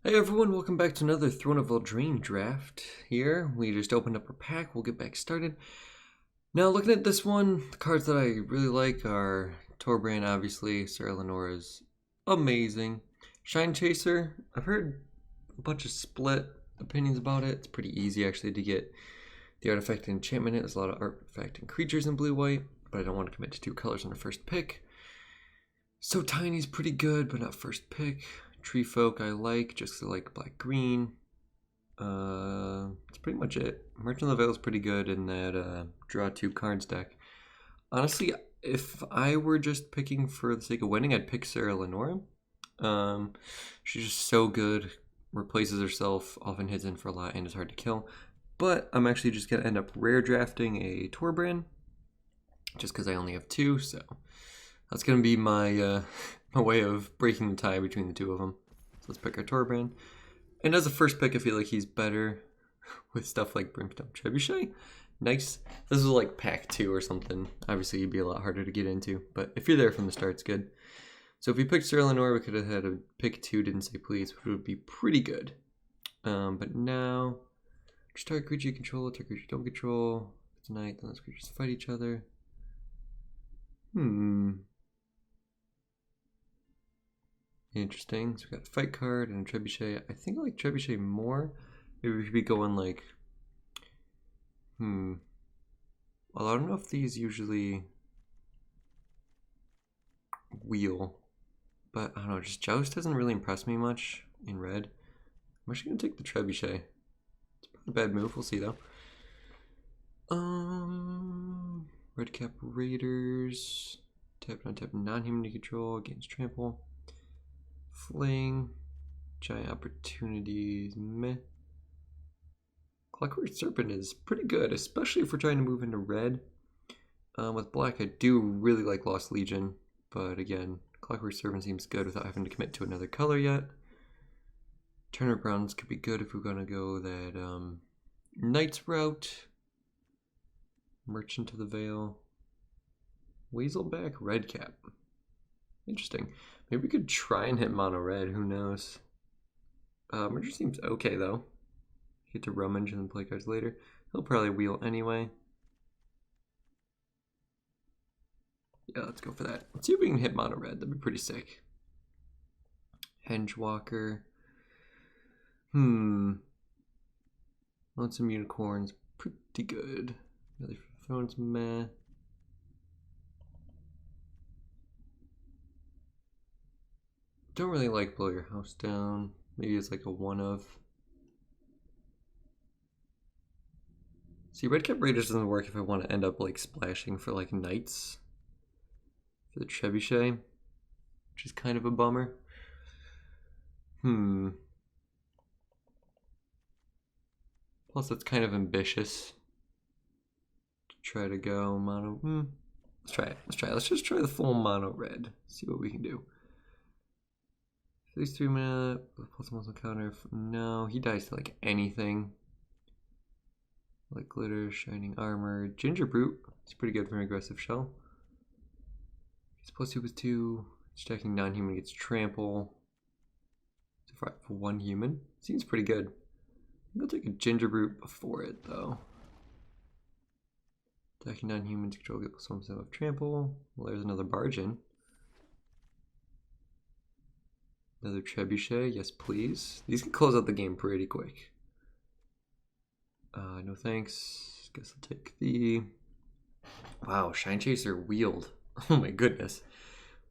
Hey everyone, welcome back to another Throne of Eldraine draft here. We just opened up our pack, we'll get back started. Now looking at this one, the cards that I really like are Torbrand, obviously, Sarah Lenora's amazing. Shine Chaser, I've heard a bunch of split opinions about it. It's pretty easy actually to get the artifact and enchantment in. There's a lot of artifact and creatures in blue-white, but I don't want to commit to two colors on the first pick. So Tiny's pretty good, but not first pick. Tree Folk I like, just 'cause I like black green. That's pretty much it. Merchant of the Veil is pretty good in that draw two cards deck. Honestly, if I were just picking for the sake of winning, I'd pick Sarah Lenora. She's just so good, replaces herself, often hits in for a lot, and is hard to kill. But I'm actually just going to end up rare drafting a Torbrand, just because I only have two, so that's going to be my my way of breaking the tie between the two of them. So let's pick our Torbrand. And as a first pick, I feel like he's better with stuff like Brimstone Trebuchet. Nice. This is like pack 2 or something. Obviously, he'd be a lot harder to get into, but if you're there from the start, it's good. So if we picked Sarah Lenore, we could have had a pick 2, didn't say please, which would be pretty good. But now, just target creature you control, target creature you don't control. Tonight, then those creatures fight each other. Interesting. So we got a fight card and a trebuchet. I think I like trebuchet more. Maybe we should be going like, well, I don't know if these usually wheel, but I don't know. Just Joust doesn't really impress me much in red. I'm actually gonna take the trebuchet. It's probably a bad move. We'll see though. Red Cap Raiders. Tap on tap non-human to control against trample. Fling. Giant Opportunities. Meh. Clockwork Serpent is pretty good, especially if we're trying to move into red. With black, I do really like Lost Legion, but again, Clockwork Serpent seems good without having to commit to another color yet. Turner Browns could be good if we're gonna go that Knight's route. Merchant of the Veil. Weaselback Redcap. Interesting. Maybe we could try and hit mono red, who knows. Merchant seems okay though. Get to rummage and then play cards later. He'll probably wheel anyway. Yeah, let's go for that. Let's see if we can hit mono red. That'd be pretty sick. Hengewalker. Lonesome Unicorns. Pretty good. Really Thrones, meh. Don't really like Blow Your House Down. Maybe it's like a one of. See, Red Cap Raiders doesn't work if I want to end up like splashing for like knights for the trebuchet, which is kind of a bummer. Plus, it's kind of ambitious to try to go mono. Let's try it. Let's just try the full mono red. See what we can do. These 3 minute plus muscle counter. No, he dies to like anything. Like glitter, shining armor, ginger brute. It's pretty good for an aggressive shell. It's +2 with 2. Stacking non-human gets trample. So for 1 human. Seems pretty good. I'll take a ginger brute before it though. Attacking non-humans control get +1% of trample. Well, there's another bargain. Another trebuchet, yes please. These can close out the game pretty quick. No thanks. Guess I'll take the... Wow, Shine Chaser wheeled. Oh my goodness.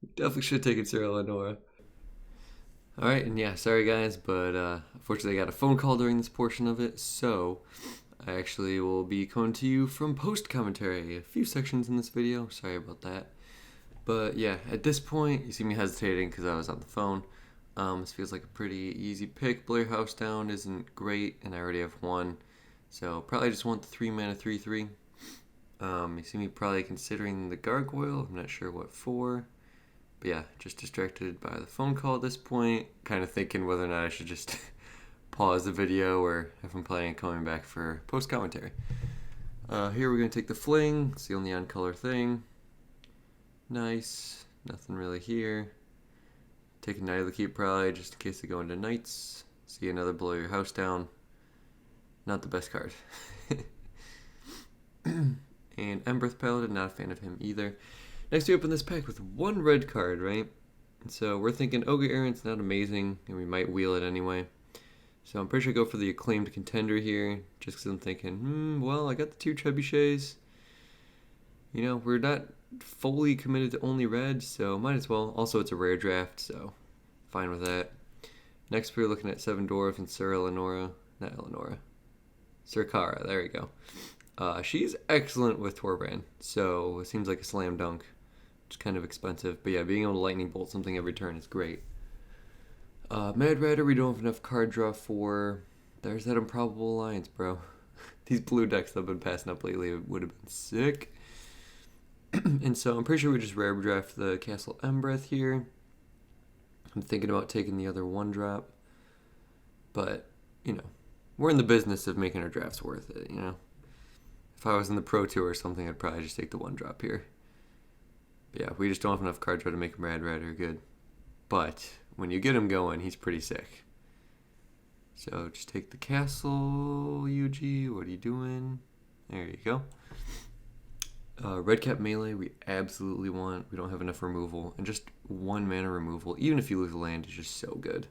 We definitely should have taken Sarah Lenora. Alright, and yeah, sorry guys, but unfortunately I got a phone call during this portion of it, so I actually will be coming to you from post-commentary. A few sections in this video, sorry about that. But yeah, at this point, you see me hesitating because I was on the phone. This feels like a pretty easy pick. Blow Your House Down isn't great, and I already have one. So probably just want the 3 mana 3/3. You see me probably considering the Gargoyle. I'm not sure what for. But yeah, just distracted by the phone call at this point. Kind of thinking whether or not I should just pause the video or if I'm planning on coming back for post-commentary. Here we're going to take the Fling. It's the only on-color thing. Nice. Nothing really here. Take a Knight of the Keep probably just in case they go into Knights. See another blow your house down. Not the best card. And Embereth Paladin, not a fan of him either. Next we open this pack with one red card, right? And so we're thinking Ogre Errant's not amazing, and we might wheel it anyway. So I'm pretty sure I go for the Acclaimed Contender here, just because I'm thinking, well, I got the 2 Trebuchets. You know, we're not fully committed to only red, so might as well. Also, it's a rare draft, so fine with that. Next, we're looking at 7 Dwarves and Sir Eleonora. Not Eleonora. Sir Kara, there we go. She's excellent with Torbran, so it seems like a slam dunk. It's kind of expensive, but yeah, being able to lightning bolt something every turn is great. Mad Rider, we don't have enough card draw for. There's that Improbable Alliance, bro. These blue decks that I've been passing up lately would have been sick. And so I'm pretty sure we just rare draft the Castle Embereth here. I'm thinking about taking the other 1-drop, but you know, we're in the business of making our drafts worth it. You know, if I was in the Pro Tour or something, I'd probably just take the 1-drop here. But yeah, we just don't have enough card draw to make Mad Rider good. But when you get him going, he's pretty sick. So just take the castle, Yuji. What are you doing? There you go. Red cap melee, we absolutely want. We don't have enough removal. And just 1 mana removal, even if you lose a land, is just so good.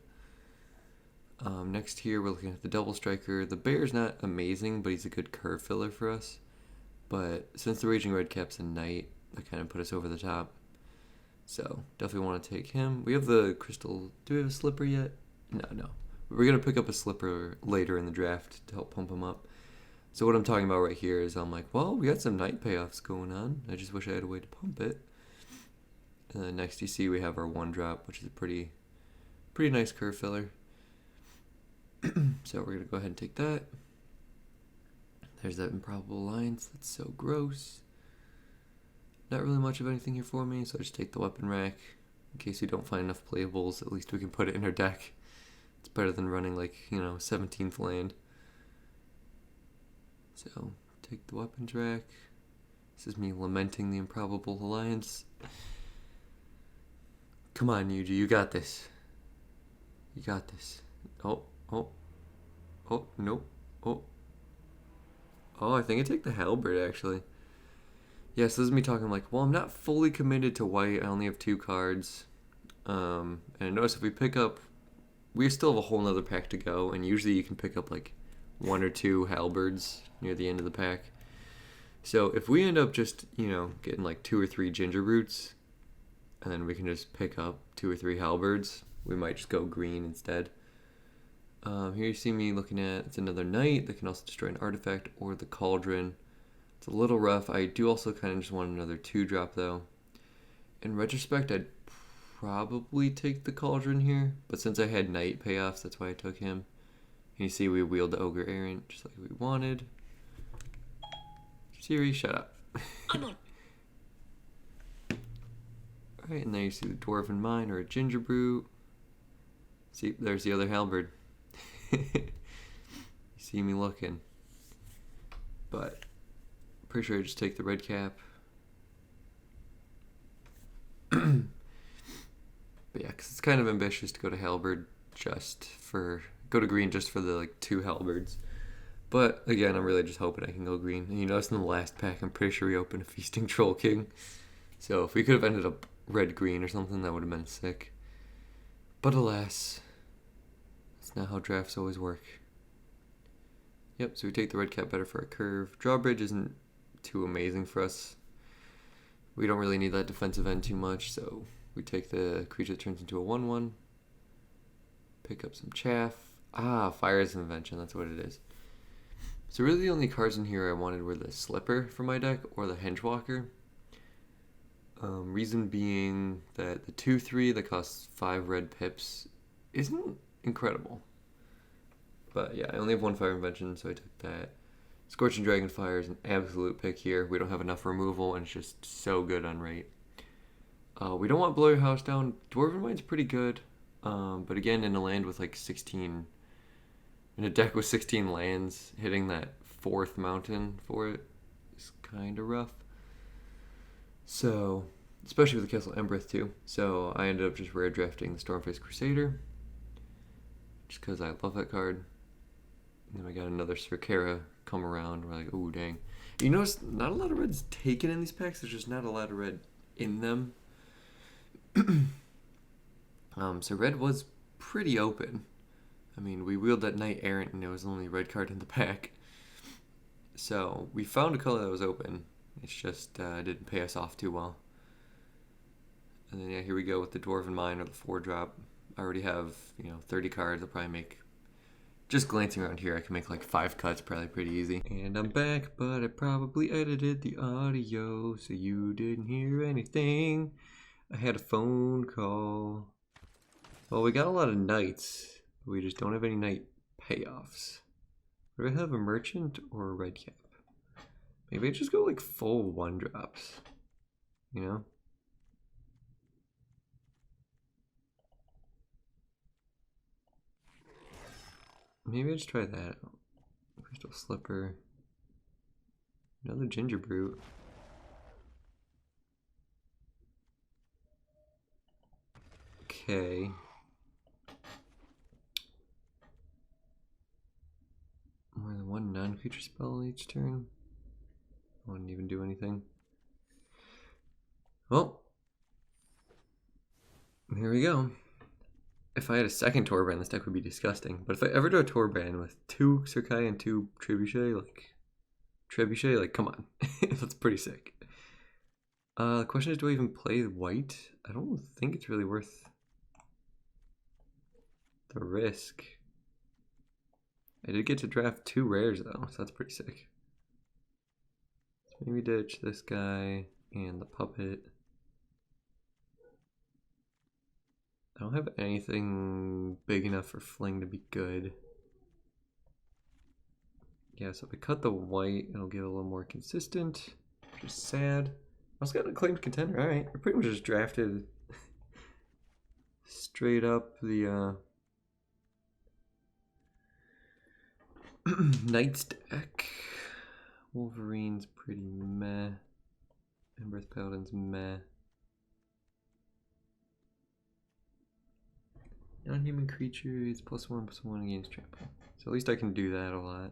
Next here, we're looking at the Double Striker. The Bear's not amazing, but he's a good curve filler for us. But since the Raging Red cap's a knight, that kind of put us over the top. So definitely want to take him. We have the crystal. Do we have a slipper yet? No. We're going to pick up a slipper later in the draft to help pump him up. So what I'm talking about right here is I'm like, well, we got some knight payoffs going on. I just wish I had a way to pump it. And then next you see we have our 1-drop, which is a pretty nice curve filler. So we're going to go ahead and take that. There's that Improbable Alliance. That's so gross. Not really much of anything here for me, so I just take the weapon rack. In case we don't find enough playables, at least we can put it in our deck. It's better than running 17th land. So, take the weapons rack. This is me lamenting the Improbable Alliance. Come on, Yuji, you got this. You got this. Oh, nope. Oh, I think I take the Halberd, actually. Yeah, so this is me talking like, well, I'm not fully committed to white. I only have 2 cards. And I notice if we pick up, we still have a whole nother pack to go, and usually you can pick up 1 or 2 Halberds near the end of the pack. So if we end up just, getting 2 or 3 Ginger Roots, and then we can just pick up 2 or 3 Halberds, we might just go green instead. Here you see me looking at, it's another knight that can also destroy an artifact or the Cauldron. It's a little rough. I do also kind of just want another 2-drop though. In retrospect, I'd probably take the Cauldron here, but since I had knight payoffs, that's why I took him. And you see we wheeled the Ogre Errant just like we wanted. Siri, shut up. I'm on. Alright, and there you see the Dwarven Mine or a Ginger Brute. See, there's the other Halberd. You see me looking. But pretty sure I just take the red cap. But yeah, because it's kind of ambitious to go to Halberd go to green just for the 2 Halberds. But again, I'm really just hoping I can go green. And you notice in the last pack, I'm pretty sure we opened a Feasting Troll King. So if we could have ended up red-green or something, that would have been sick. But alas, that's not how drafts always work. Yep, so we take the red cap better for a curve. Drawbridge isn't too amazing for us. We don't really need that defensive end too much, so we take the creature that turns into a 1/1. Pick up some chaff. Fire's Invention, that's what it is. So really the only cards in here I wanted were the Slipper for my deck or the Henchwalker. Reason being that the 2/3 that costs 5 red pips isn't incredible. But yeah, I only have 1 Fire Invention, so I took that. Scorching Dragonfire is an absolute pick here. We don't have enough removal, and it's just so good on rate. We don't want Blow Your House Down. Dwarven Mine's pretty good. But again, in a land with 16... In a deck with 16 lands, hitting that 4th mountain for it is kind of rough. So, especially with the Castle Embereth too. So I ended up just rare drafting the Stormface Crusader. Just just because I love that card. And then we got another Circara come around. We're like, ooh, dang. You notice not a lot of red's taken in these packs. There's just not a lot of red in them. So red was pretty open. I mean, we wheeled that Knight Errant and it was the only red card in the pack. So we found a color that was open. It's just didn't pay us off too well. And then yeah, here we go with the Dwarven Mine or the 4-drop. I already have, 30 cards. I'll probably make, just glancing around here, I can make like 5 cuts probably pretty easy. And I'm back, but I probably edited the audio so you didn't hear anything. I had a phone call. Well, we got a lot of knights, but we just don't have any knight payoffs. Do I have a merchant or a red cap? Maybe I just go like full 1-drops, Maybe I just try that out. Crystal Slipper. Another Ginger Brute. Okay. More than one non-creature spell each turn. I wouldn't even do anything. Well, here we go. If I had a second Torbrand, this deck would be disgusting. But if I ever do a Torbrand with 2 Serkai and 2 Trebuchet, come on. That's pretty sick. The question is, do I even play white? I don't think it's really worth the risk. I did get to draft 2 rares though, so that's pretty sick. So maybe ditch this guy and the puppet. I don't have anything big enough for Fling to be good. Yeah, so if I cut the white, it'll get a little more consistent, which is sad. I also got an acclaimed contender. Alright, I pretty much just drafted straight up the Knights deck. Wolverine's pretty meh. Embereth Paladin's meh. Non-human creatures, +1/+1 against trample. So at least I can do that a lot.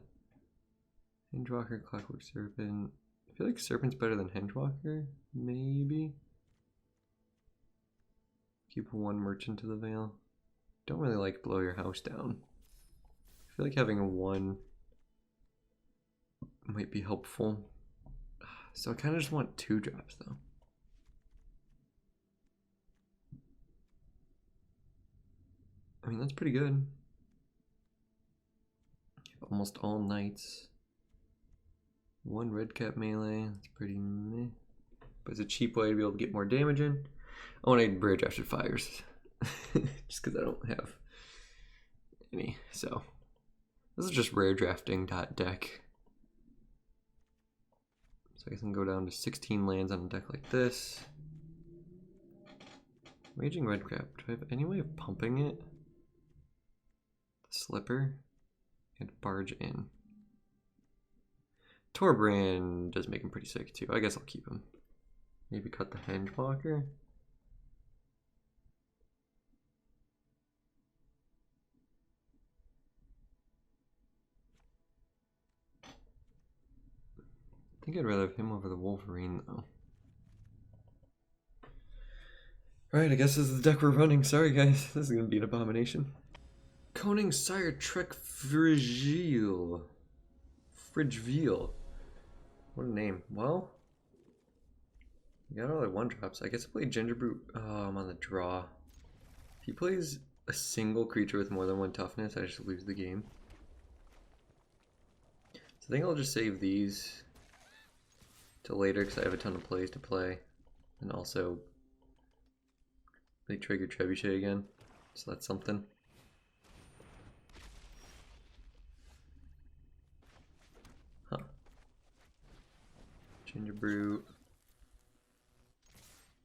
Hindwalker, Clockwork Serpent. I feel like Serpent's better than Hindwalker, maybe. Keep 1 merchant to the veil. Don't really like blow your house down. I feel like having a 1 might be helpful. So I kind of just want 2 drops though. I mean, that's pretty good. Almost all knights. 1 red cap melee, that's pretty meh. But it's a cheap way to be able to get more damage in. I want to rare drafted fires. Just because I don't have any. So this is just rare drafting deck. So I guess I can go down to 16 lands on a deck like this. Raging red cap. Do I have any way of pumping it? Slipper and barge in. Torbrand does make him pretty sick too. I guess I'll keep him. Maybe cut the Hindwalker. I think I'd rather have him over the Wolverine though. Alright, I guess this is the deck we're running. Sorry guys, this is gonna be an abomination. Koning Sire Trek Frigile. What a name. Well, you got all the 1-drops. I guess I play Ginger Brute. Oh, I'm on the draw. If he plays a single creature with more than 1 toughness, I just lose the game. So I think I'll just save these till later because I have a ton of plays to play. And also, they trigger Trebuchet again. So that's something. Huh. Ginger Brute.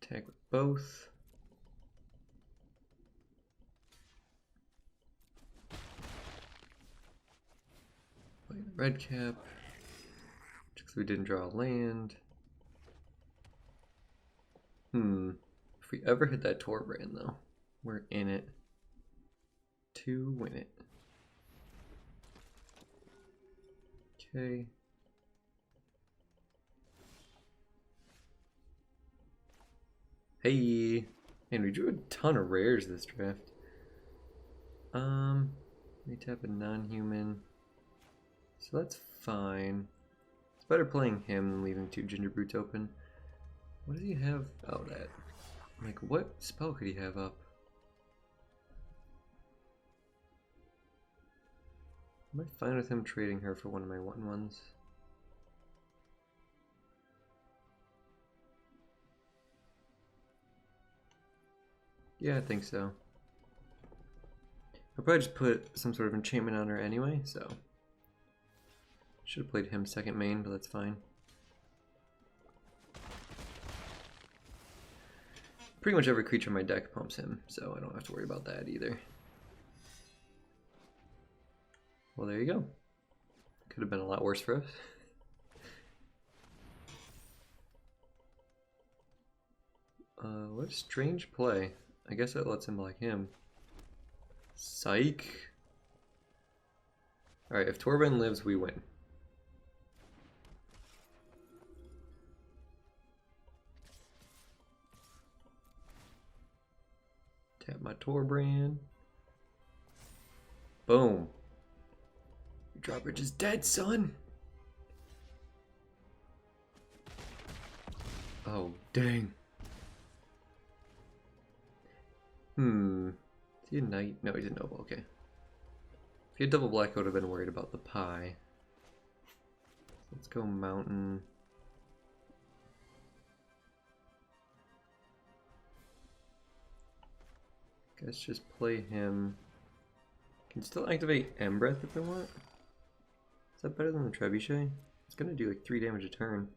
Attack with both. Play the red cap. Just because we didn't draw a land. If we ever hit that Torbrand though, we're in it. to win it. Okay. Hey, and we drew a ton of rares this draft. We tap a non-human, so that's fine. It's better playing him than leaving 2 Ginger Brutes open. What does he have? Oh, that. Like, what spell could he have up? Am I fine with him trading her for one of my 1/1s? Yeah, I think so. I'll probably just put some sort of enchantment on her anyway, so. Should have played him second main, but that's fine. Pretty much every creature in my deck pumps him, so I don't have to worry about that either. Well, there you go. Could have been a lot worse for us. What a strange play. I guess that lets him block him. Psych. Alright, if Torben lives, we win. Tap my Torbrand. Boom. Your drawbridge is dead, son. Oh, dang. Is he a knight? No, he's a noble, okay. If he had double black, I would have been worried about the pie. So let's go mountain. Guess just play him. Can still activate Embereth if I want. Is that better than the Trebuchet? It's gonna do like 3 damage a turn.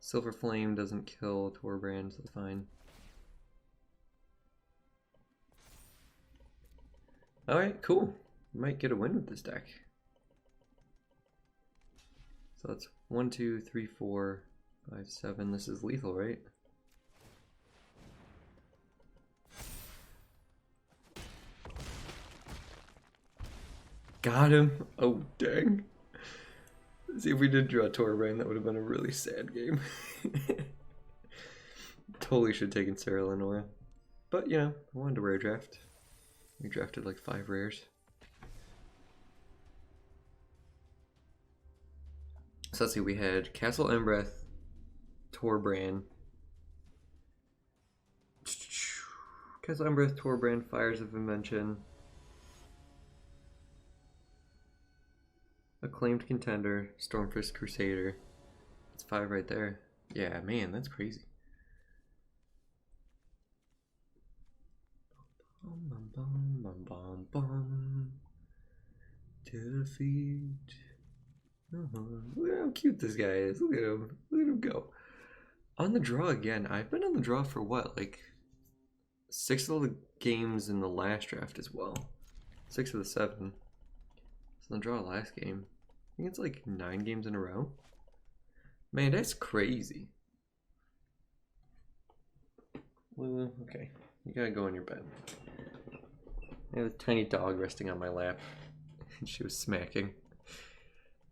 Silver Flame doesn't kill Torbrand, so that's fine. Alright, cool. Might get a win with this deck. So that's 1, 2, 3, 4, 5, 7. This is lethal, right? Got him. Oh, dang. See, if we did draw Torbrain, that would have been a really sad game. Totally should have taken Sarah Lenora. But, you know, I wanted to rare draft. We drafted like 5 rares. So let's see, we had Castle Embereth, Torbrand. Castle Embereth, Torbrand, Fires of Invention. Acclaimed Contender, Stormfist Crusader. That's 5 right there. Yeah, man, that's crazy. Bum, bum, bum, bum, bum. Defeat. Look at how cute this guy is. Look at him. Look at him go. On the draw again. I've been on the draw for what? Like 6 of the games in the last draft as well. 6 of the 7. So the draw last game. I think it's like 9 games in a row. Man, that's crazy. Lulu, okay. You gotta go in your bed. I have a tiny dog resting on my lap. And she was smacking.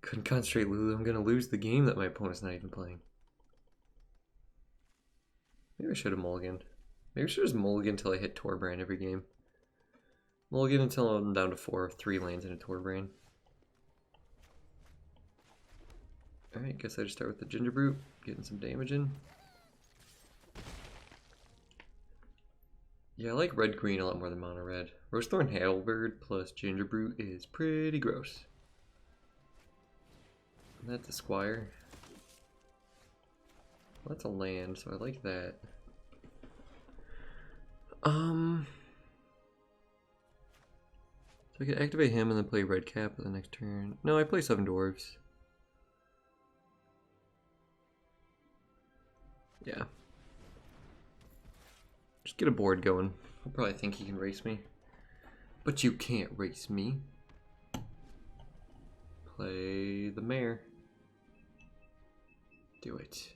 Couldn't concentrate, Lulu. I'm gonna lose the game that my opponent's not even playing. Maybe I should have mulliganed. Maybe I should just mulligan until I hit Torbrand every game. Mulligan until I'm down to 3 lands in a Torbrand. Alright, guess I just start with the Ginger Brute, getting some damage in. Yeah, I like red-green a lot more than mono-red. Rosethorn Halberd plus Ginger Brute is pretty gross. And that's a Squire. Well, that's a land, so I like that. So I could activate him and then play Red Cap for the next turn. No, I play 7 Dwarves. Yeah. Just get a board going. I'll probably think he can race me. But you can't race me. Play the Mare. Do it.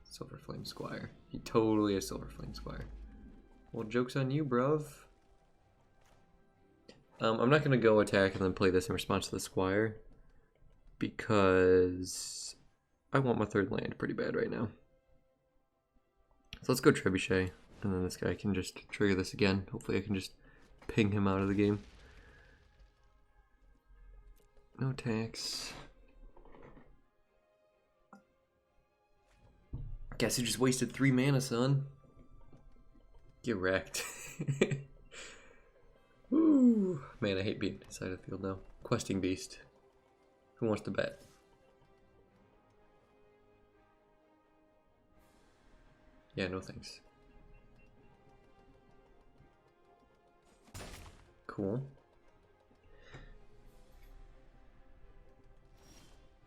Silver Flame Squire. He totally has Silver Flame Squire. Well, joke's on you, bruv. I'm not going to go attack and then play this in response to the Squire, because I want my third land pretty bad right now. So let's go Trebuchet, and then this guy can just trigger this again. Hopefully I can just ping him out of the game. No attacks. Guess he just wasted 3 mana, son. Get wrecked. Woo. Man, I hate being inside of the field now. Questing Beast. Who wants to bet? Yeah, no thanks. Cool.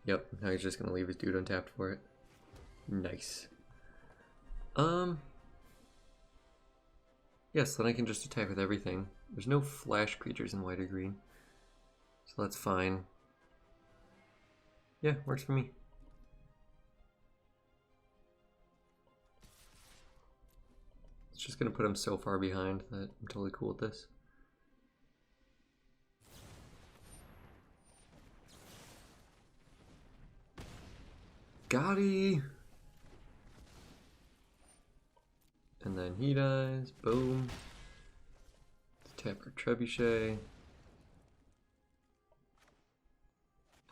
Yep, now he's just gonna leave his dude untapped for it. Nice. Yes, then I can just attack with everything. There's no flash creatures in white or green, so that's fine. Yeah, works for me. It's just gonna put him so far behind that I'm totally cool with this. Gotti! And then he dies. Boom. Let's tap our Trebuchet.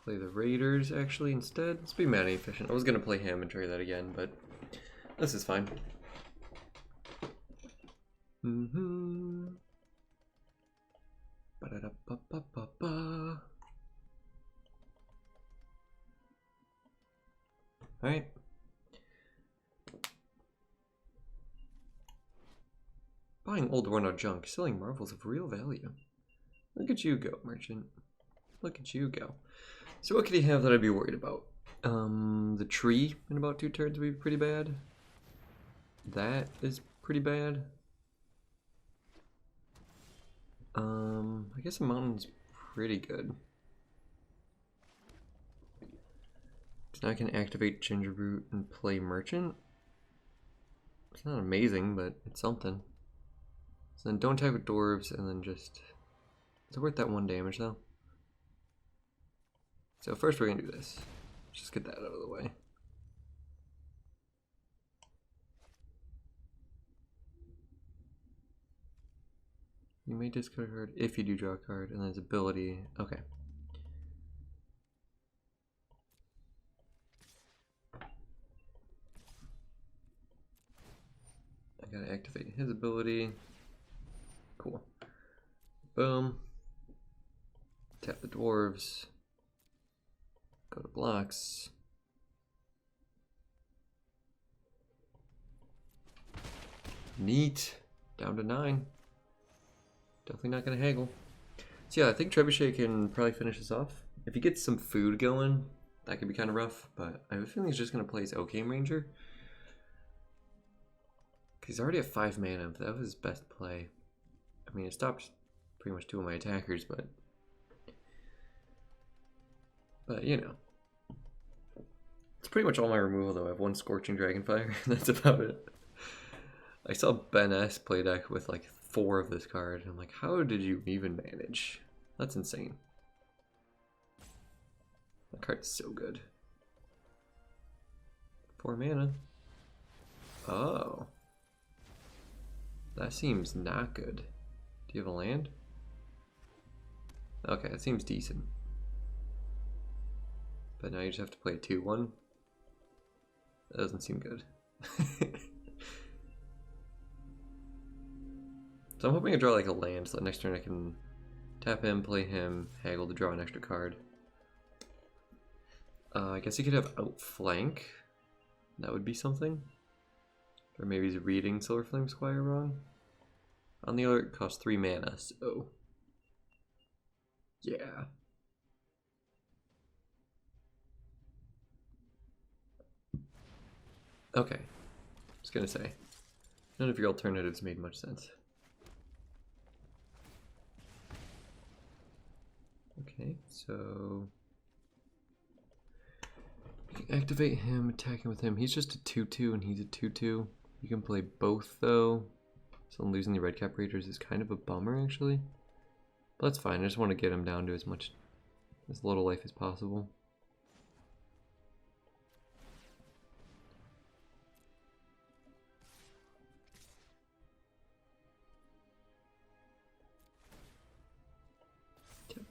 Play the Raiders actually instead. Let's be mana efficient. I was gonna play him and trigger that again, but this is fine. Ba-da-da-ba-ba-ba-ba. Alright. Buying old worn-out junk, selling marvels of real value. Look at you go, merchant. Look at you go. So what could he have that I'd be worried about? The tree in about 2 turns would be pretty bad. That is pretty bad. I guess the mountain's pretty good. So now I can activate Gingerroot and play Merchant. It's not amazing, but it's something. So then don't attack with dwarves, and then just... Is it worth that 1 damage though? So first we're gonna do this. Just get that out of the way. You may discard a card if you do draw a card, and then his ability. Okay. I gotta activate his ability. Cool. Boom. Tap the dwarves. Go to blocks. Neat. Down to 9. Definitely not going to haggle. So yeah, I think Trebuchet can probably finish this off. If he gets some food going, that could be kind of rough, but I have a feeling he's just going to play his Oakham Ranger. He's already at 5 mana. That was his best play. I mean, it stopped pretty much 2 of my attackers, but you know. It's pretty much all my removal, though. I have 1 Scorching Dragonfire, and that's about it. I saw Ben S play deck with like 4 of this card, and I'm like, how did you even manage? That's insane. That card's so good. 4 mana. Oh. That seems not good. Do you have a land? Okay, that seems decent. But now you just have to play a 2-1. That doesn't seem good. So I'm hoping I draw like a land, so that next turn I can tap him, play him, haggle to draw an extra card. I guess he could have outflank. That would be something. Or maybe he's reading Silverflame Squire wrong. On the alert, costs 3 mana, so yeah. Okay, I was gonna say, none of your alternatives made much sense. Okay, so you can activate him, attacking with him. He's just a 2-2 and he's a 2-2. You can play both though. So losing the red cap raiders is kind of a bummer, actually. But that's fine. I just want to get him down to as little life as possible.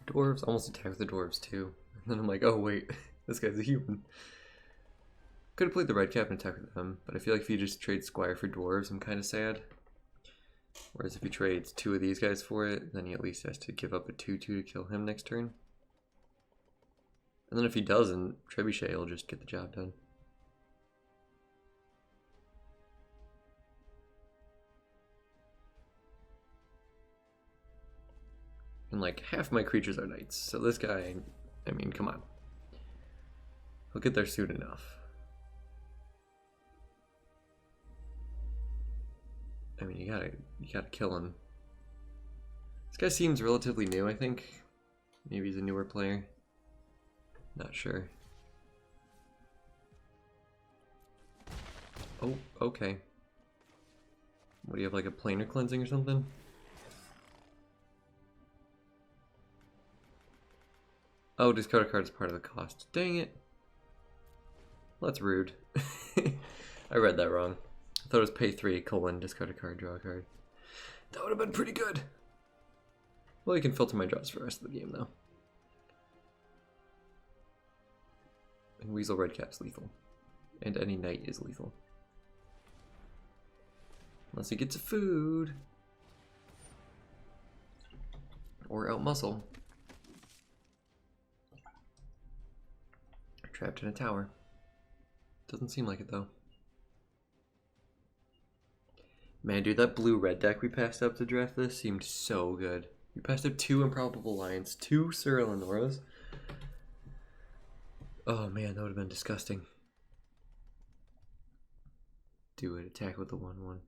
Dwarves, almost attack with the dwarves too. And then I'm like, oh wait, this guy's a human. Could have played the red cap and attack with them, but I feel like if you just trade Squire for dwarves, I'm kind of sad. Whereas if he trades 2 of these guys for it, then he at least has to give up a 2/2 to kill him next turn. And then if he doesn't, Trebuchet will just get the job done. And like half my creatures are knights, so this guy, I mean, come on. He'll get there soon enough. I mean, you gotta kill him. This guy seems relatively new, I think. Maybe he's a newer player. Not sure. Oh, okay. What do you have, like a planar cleansing or something? Oh, discard a card is part of the cost. Dang it. Well, that's rude. I read that wrong. I thought it was pay 3, discard a card, draw a card. That would have been pretty good. Well, you can filter my draws for the rest of the game, though. And Weasel Red Cap's lethal. And any knight is lethal. Unless he gets food. Or outmuscle. Trapped in a tower. Doesn't seem like it though. Man, dude, that blue-red deck we passed up to draft this seemed so good. We passed up 2 Improbable Lions, 2 Sir Elenoras. Oh man, that would have been disgusting. Do it, attack with the 1/1.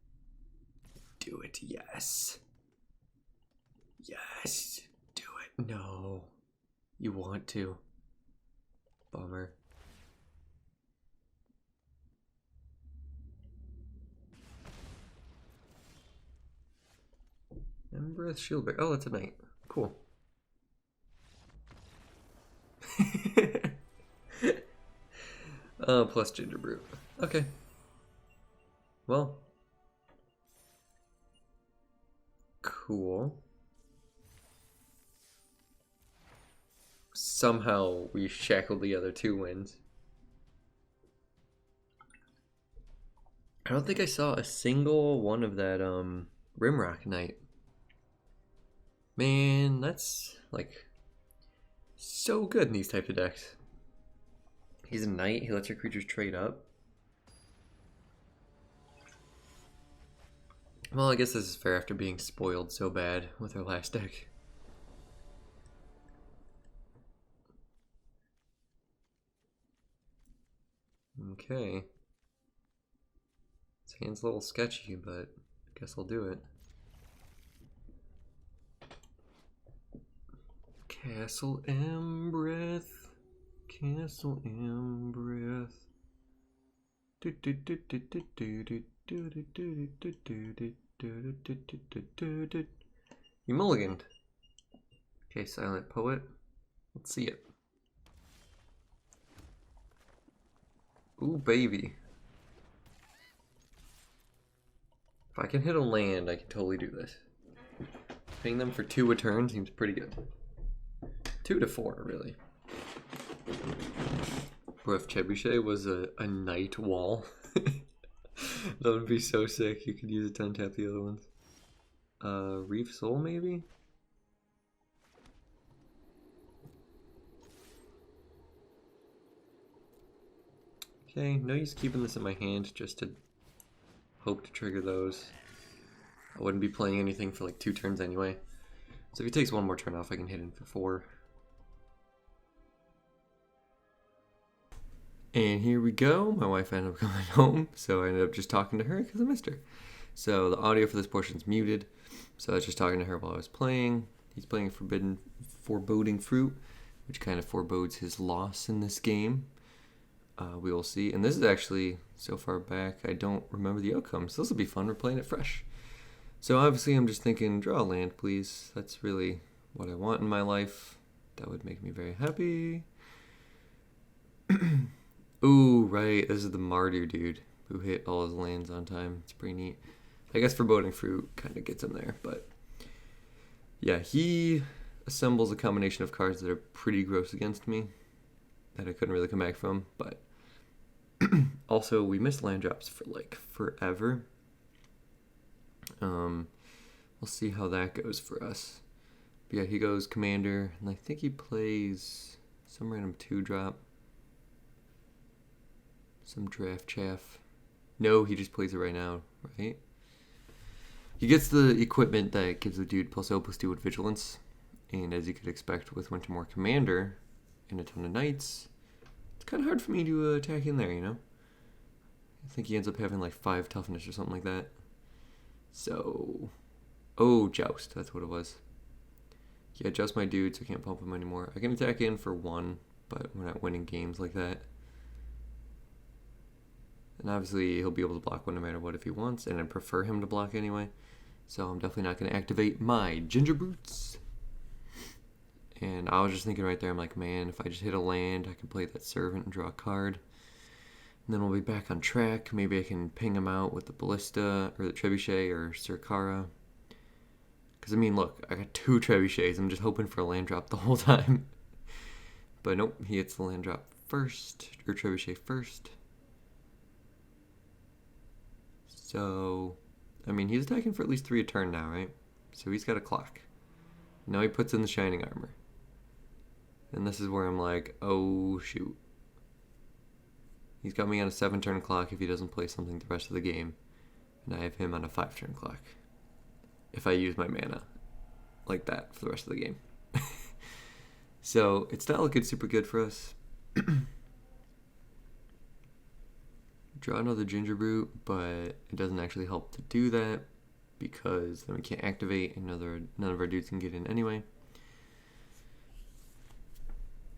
Do it, yes. Yes, do it. No. You want to. Bummer. Embereth Shieldbreak. Oh, that's a knight. Cool. Plus Ginger Brew. Okay. Well. Cool. Somehow we shackled the other 2 wins. I don't think I saw a single one of that Rimrock Knight. Man, that's like so good in these types of decks. He's a knight, he lets your creatures trade up. Well, I guess this is fair after being spoiled so bad with our last deck. Okay. This hand's a little sketchy, but I guess I'll do it. Castle Embereth. Castle Embereth. You mulliganed. Okay, Silent Poet. Let's see it. Ooh, baby. If I can hit a land, I can totally do this. Paying them for 2 a turn seems pretty good. 2 to 4, really. Or if Trebuchet was a knight wall. That would be so sick. You could use it to untap the other ones. Reef Soul, maybe? Okay, no use keeping this in my hand just to hope to trigger those. I wouldn't be playing anything for like 2 turns anyway. So if he takes 1 more turn off, I can hit him for 4. And here we go. My wife ended up coming home, so I ended up just talking to her because I missed her. So the audio for this portion is muted. So I was just talking to her while I was playing. He's playing Foreboding Fruit, which kind of forebodes his loss in this game. We will see. And this is actually so far back, I don't remember the outcome. So this will be fun. We're playing it fresh. So obviously I'm just thinking, draw land, please. That's really what I want in my life. That would make me very happy. Ooh, right. This is the martyr dude who hit all his lands on time. It's pretty neat. I guess foreboding fruit kind of gets him there, but yeah, he assembles a combination of cards that are pretty gross against me that I couldn't really come back from, but also we missed land drops for like forever. We'll see how that goes for us. But yeah, he goes commander, and I think he plays some random 2-drop. Some draft chaff. No, he just plays it right now, right? He gets the equipment that gives the dude +0/+2 with vigilance. And as you could expect with Wintermoor Commander and a ton of knights, it's kind of hard for me to attack in there, you know? I think he ends up having like 5 toughness or something like that. So, oh, Joust, that's what it was. Yeah, Joust my dude, so I can't pump him anymore. I can attack in for 1, but we're not winning games like that. And obviously he'll be able to block 1 no matter what if he wants, and I prefer him to block anyway. So I'm definitely not going to activate my Ginger Boots. And I was just thinking right there, I'm like, man, if I just hit a land, I can play that Servant and draw a card. And then we'll be back on track. Maybe I can ping him out with the Ballista, or the Trebuchet, or Sirkara. Because, I mean, look, I got 2 Trebuchets. I'm just hoping for a land drop the whole time. But nope, he hits the land drop first, or Trebuchet first. So, I mean, he's attacking for at least 3 a turn now, right? So he's got a clock. Now he puts in the Shining Armor. And this is where I'm like, oh, shoot. He's got me on a 7-turn clock if he doesn't play something the rest of the game. And I have him on a 5-turn clock. If I use my mana like that for the rest of the game. So, it's not looking super good for us. Draw another Ginger Brute, but it doesn't actually help to do that because then we can't activate and none of our dudes can get in anyway.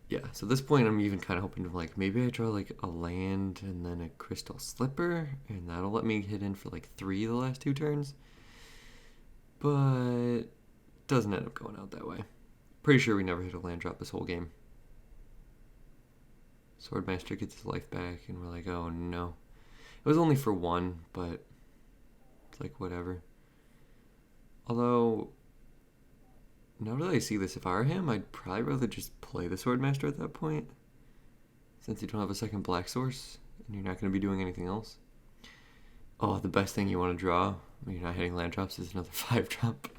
Yeah, so at this point I'm even kind of hoping to like, maybe I draw like a land and then a Crystal Slipper, and that'll let me hit in for like 3 the last 2 turns. But doesn't end up going out that way. Pretty sure we never hit a land drop this whole game. Swordmaster gets his life back and we're like, oh no. It was only for 1, but it's like whatever. Although, now that I see this, if I were him, I'd probably rather just play the Swordmaster at that point. Since you don't have a second black source, and you're not going to be doing anything else. Oh, the best thing you want to draw when you're not hitting land drops is another 5-drop.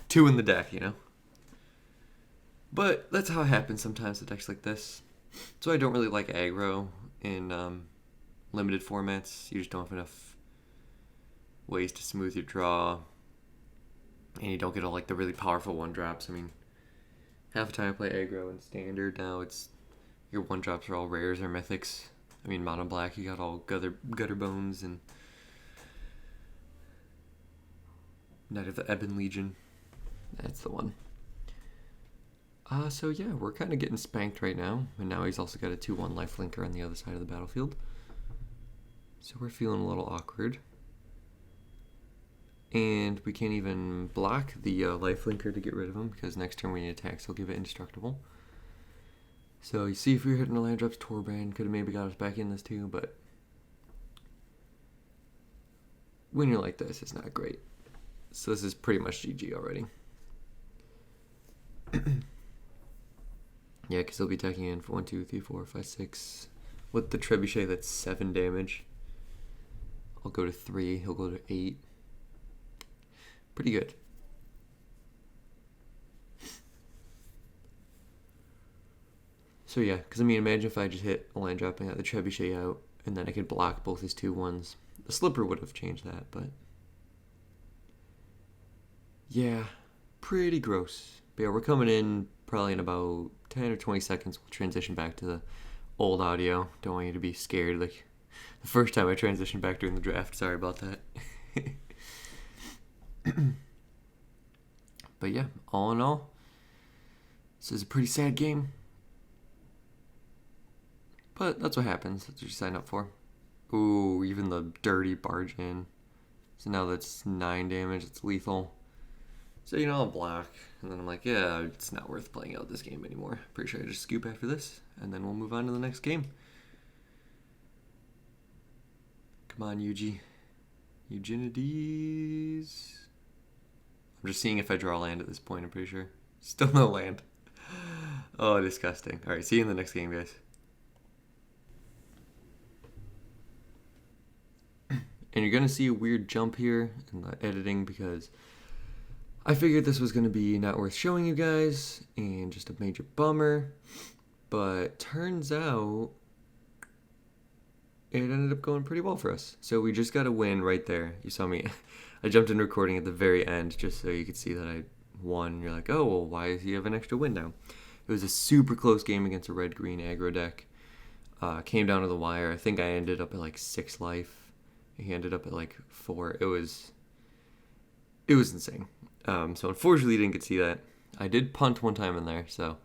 2 in the deck, you know? But that's how it happens sometimes with decks like this. So I don't really like aggro in limited formats. You just don't have enough ways to smooth your draw. And you don't get all like the really powerful 1-drops. I mean, half the time I play aggro in standard. Now it's your 1-drops are all rares or mythics. I mean, mono black, you got all gutter bones and Knight of the Ebon Legion. That's the one. So yeah, we're kind of getting spanked right now. And now he's also got a 2/1 lifelinker on the other side of the battlefield. So we're feeling a little awkward. And we can't even block the lifelinker to get rid of him, because next turn when he attacks, he'll give it indestructible. So you see if we were hitting the land drops, Torbrand could have maybe got us back in this too, but when you're like this, it's not great. So this is pretty much GG already. Yeah, because he'll be attacking in for 1, 2, 3, 4, 5, 6. With the Trebuchet, that's 7 damage. I'll go to 3, he'll go to 8. Pretty good. So yeah, because I mean, imagine if I just hit a land drop and got the Trebuchet out, and then I could block both his 2/1s. The Slipper would have changed that, but yeah, pretty gross. But yeah, we're coming in probably in about 10 or 20 seconds. We'll transition back to the old audio. Don't want you to be scared like the first time I transitioned back during the draft. Sorry about that. But yeah, all in all, this is a pretty sad game. But that's what happens. That's what you sign up for. Ooh, even the dirty barge in. So now that's 9 damage. It's lethal. So, you know, I'll block. And then I'm like, yeah, it's not worth playing out this game anymore. Pretty sure I just scoop after this. And then we'll move on to the next game. Come on, Euginides. I'm just seeing if I draw land at this point, I'm pretty sure. Still no land. Oh, disgusting. Alright, see you in the next game, guys. And you're going to see a weird jump here in the editing because I figured this was going to be not worth showing you guys and just a major bummer. But turns out it ended up going pretty well for us. So we just got a win right there. You saw me. I jumped in recording at the very end just so you could see that I won. You're like, oh, well, why does he have an extra win now? It was a super close game against a red-green aggro deck. Came down to the wire. I think I ended up at like 6 life. He ended up at like 4. It was insane. So unfortunately, you didn't get to see that. I did punt one time in there, so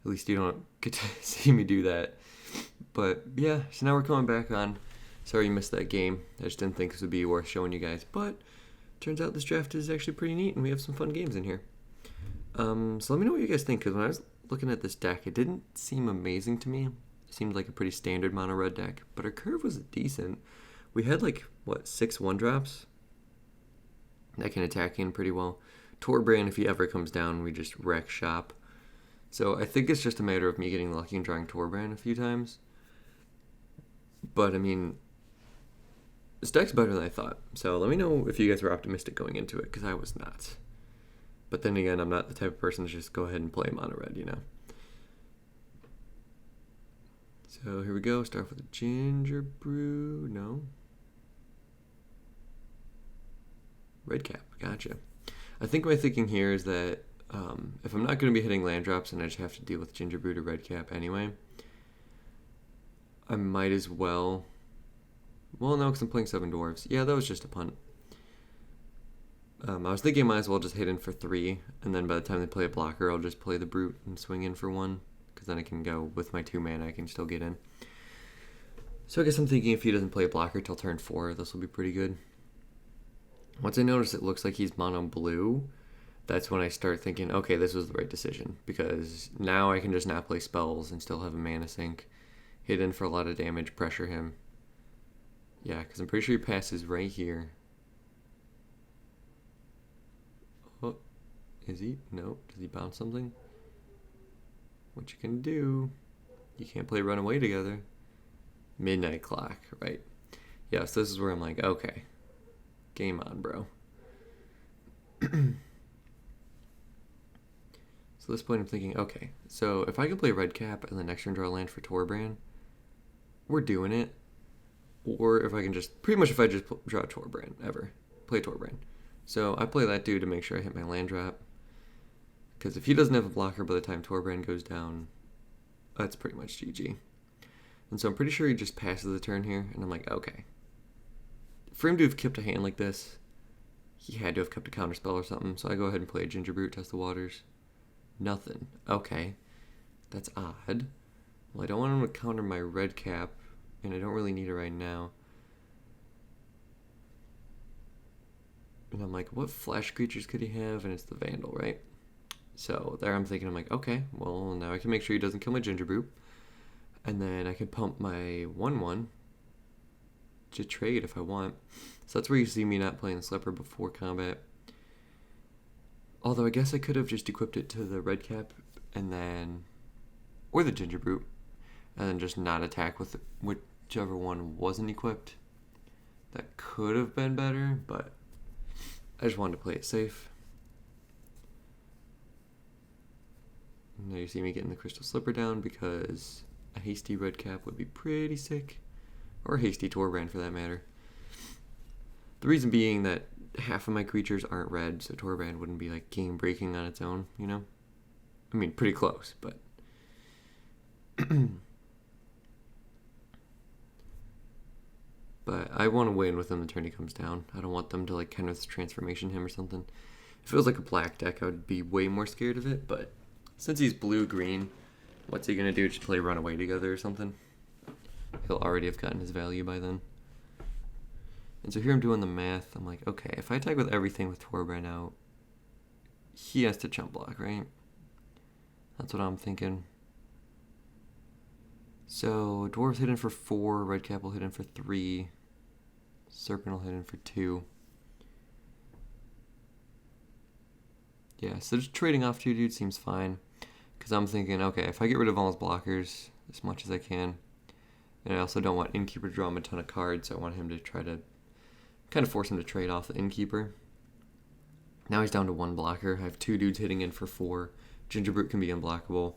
at least you don't get to see me do that. But yeah, so now we're coming back on. Sorry you missed that game. I just didn't think this would be worth showing you guys. But turns out this draft is actually pretty neat, and we have some fun games in here. So let me know what you guys think, because when I was looking at this deck, it didn't seem amazing to me. It seemed like a pretty standard mono red deck, but our curve was decent. We had like, what, 6 1-drops? That can attack in pretty well. Torbrand, if he ever comes down, we just wreck shop. So I think it's just a matter of me getting lucky and drawing Torbrand a few times. But, I mean, this deck's better than I thought. So let me know if you guys were optimistic going into it, because I was not. But then again, I'm not the type of person to just go ahead and play mono red, you know. So here we go. Start off with a ginger brew. No. Red cap. Gotcha. I think my thinking here is that if I'm not going to be hitting land drops and I just have to deal with ginger brew to red cap anyway, I might as well. Well, no, because I'm playing 7 dwarves. Yeah, that was just a punt. I was thinking I might as well just hit in for 3, and then by the time they play a blocker, I'll just play the brute and swing in for 1, because then I can go with my 2 mana, I can still get in. So I guess I'm thinking if he doesn't play a blocker till turn 4, this will be pretty good. Once I notice it looks like he's mono blue, that's when I start thinking, okay, this was the right decision, because now I can just not play spells and still have a mana sink, hit in for a lot of damage, pressure him. Yeah, because I'm pretty sure he passes right here. Oh, is he? No. Does he bounce something? What you can do, you can't play Runaway together. Midnight Clock, right. Yeah, so this is where I'm like, okay, game on, bro. So at this point I'm thinking, okay, so if I can play red cap and the next turn draw land for Torbrand, we're doing it. Or if I can just, pretty much if I just draw Torbrand, play Torbrand. So I play that dude to make sure I hit my land drop. Because if he doesn't have a blocker by the time Torbrand goes down, that's pretty much GG. And so I'm pretty sure he just passes the turn here, and I'm like, okay. For him to have kept a hand like this, he had to have kept a counterspell or something, so I go ahead and play a Ginger Brute, test the waters. Nothing. Okay. That's odd. Well, I don't want him to counter my red cap, and I don't really need it right now. And I'm like, what flash creatures could he have? And it's the Vandal, right? So there I'm thinking, I'm like, okay, well, now I can make sure he doesn't kill my Ginger Brew. And then I can pump my 1/1 to trade if I want. So that's where you see me not playing the Slipper before combat. Although I guess I could have just equipped it to the red cap and then, or the Ginger Brew, and then just not attack with whichever one wasn't equipped. That could have been better, but I just wanted to play it safe. Now you see me getting the Crystal Slipper down because a hasty red cap would be pretty sick. Or a hasty Torbrand for that matter. The reason being that half of my creatures aren't red, so Torbrand wouldn't be like game breaking on its own, you know? I mean, pretty close, but... But I want to win with him the turn he comes down. I don't want them to like Kenneth's Transformation him or something. If it was like a black deck, I would be way more scared of it, but since he's blue-green, what's he going to do? Just play Runaway together or something? He'll already have gotten his value by then. And so here I'm doing the math. I'm like, okay, if I attack with everything with Torbran out, he has to chump block, right? That's what I'm thinking. So Dwarf's hidden for 4, Redcap will hit in for 3, Serpent will hit in for 2. Yeah, so just trading off 2 dudes seems fine. Because I'm thinking, okay, if I get rid of all his blockers as much as I can, and I also don't want Innkeeper to draw him a ton of cards, so I want him to try to kind of force him to trade off the Innkeeper. Now he's down to 1 blocker. I have 2 dudes hitting in for 4. Gingerbrute can be unblockable.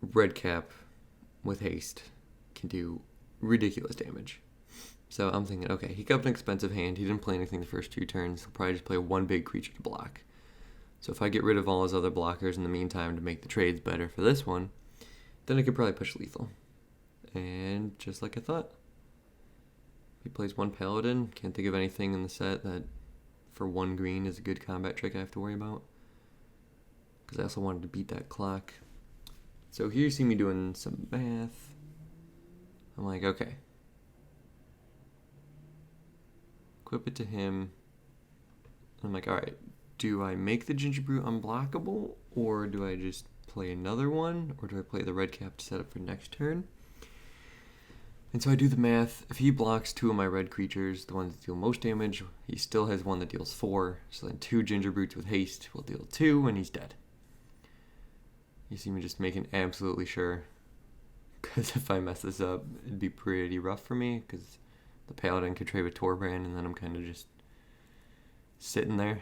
Redcap with haste can do ridiculous damage. So I'm thinking, okay, he got an expensive hand. He didn't play anything the first 2 turns. He'll probably just play 1 big creature to block. So if I get rid of all his other blockers in the meantime to make the trades better for this one, then I could probably push lethal. And just like I thought, he plays 1 paladin. Can't think of anything in the set that for 1 green is a good combat trick I have to worry about. Because I also wanted to beat that clock. So here you see me doing some math. I'm like, okay. Equip it to him. I'm like, alright, do I make the Gingerbrute unblockable? Or do I just play another one? Or do I play the Redcap to set up for next turn? And so I do the math. If he blocks 2 of my red creatures, the ones that deal most damage, he still has 1 that deals 4. So then 2 Gingerbrutes with haste will deal 2, and he's dead. You see me just making absolutely sure. Because if I mess this up, it'd be pretty rough for me. Because the paladin could trade with Torbran, and then I'm kind of just sitting there.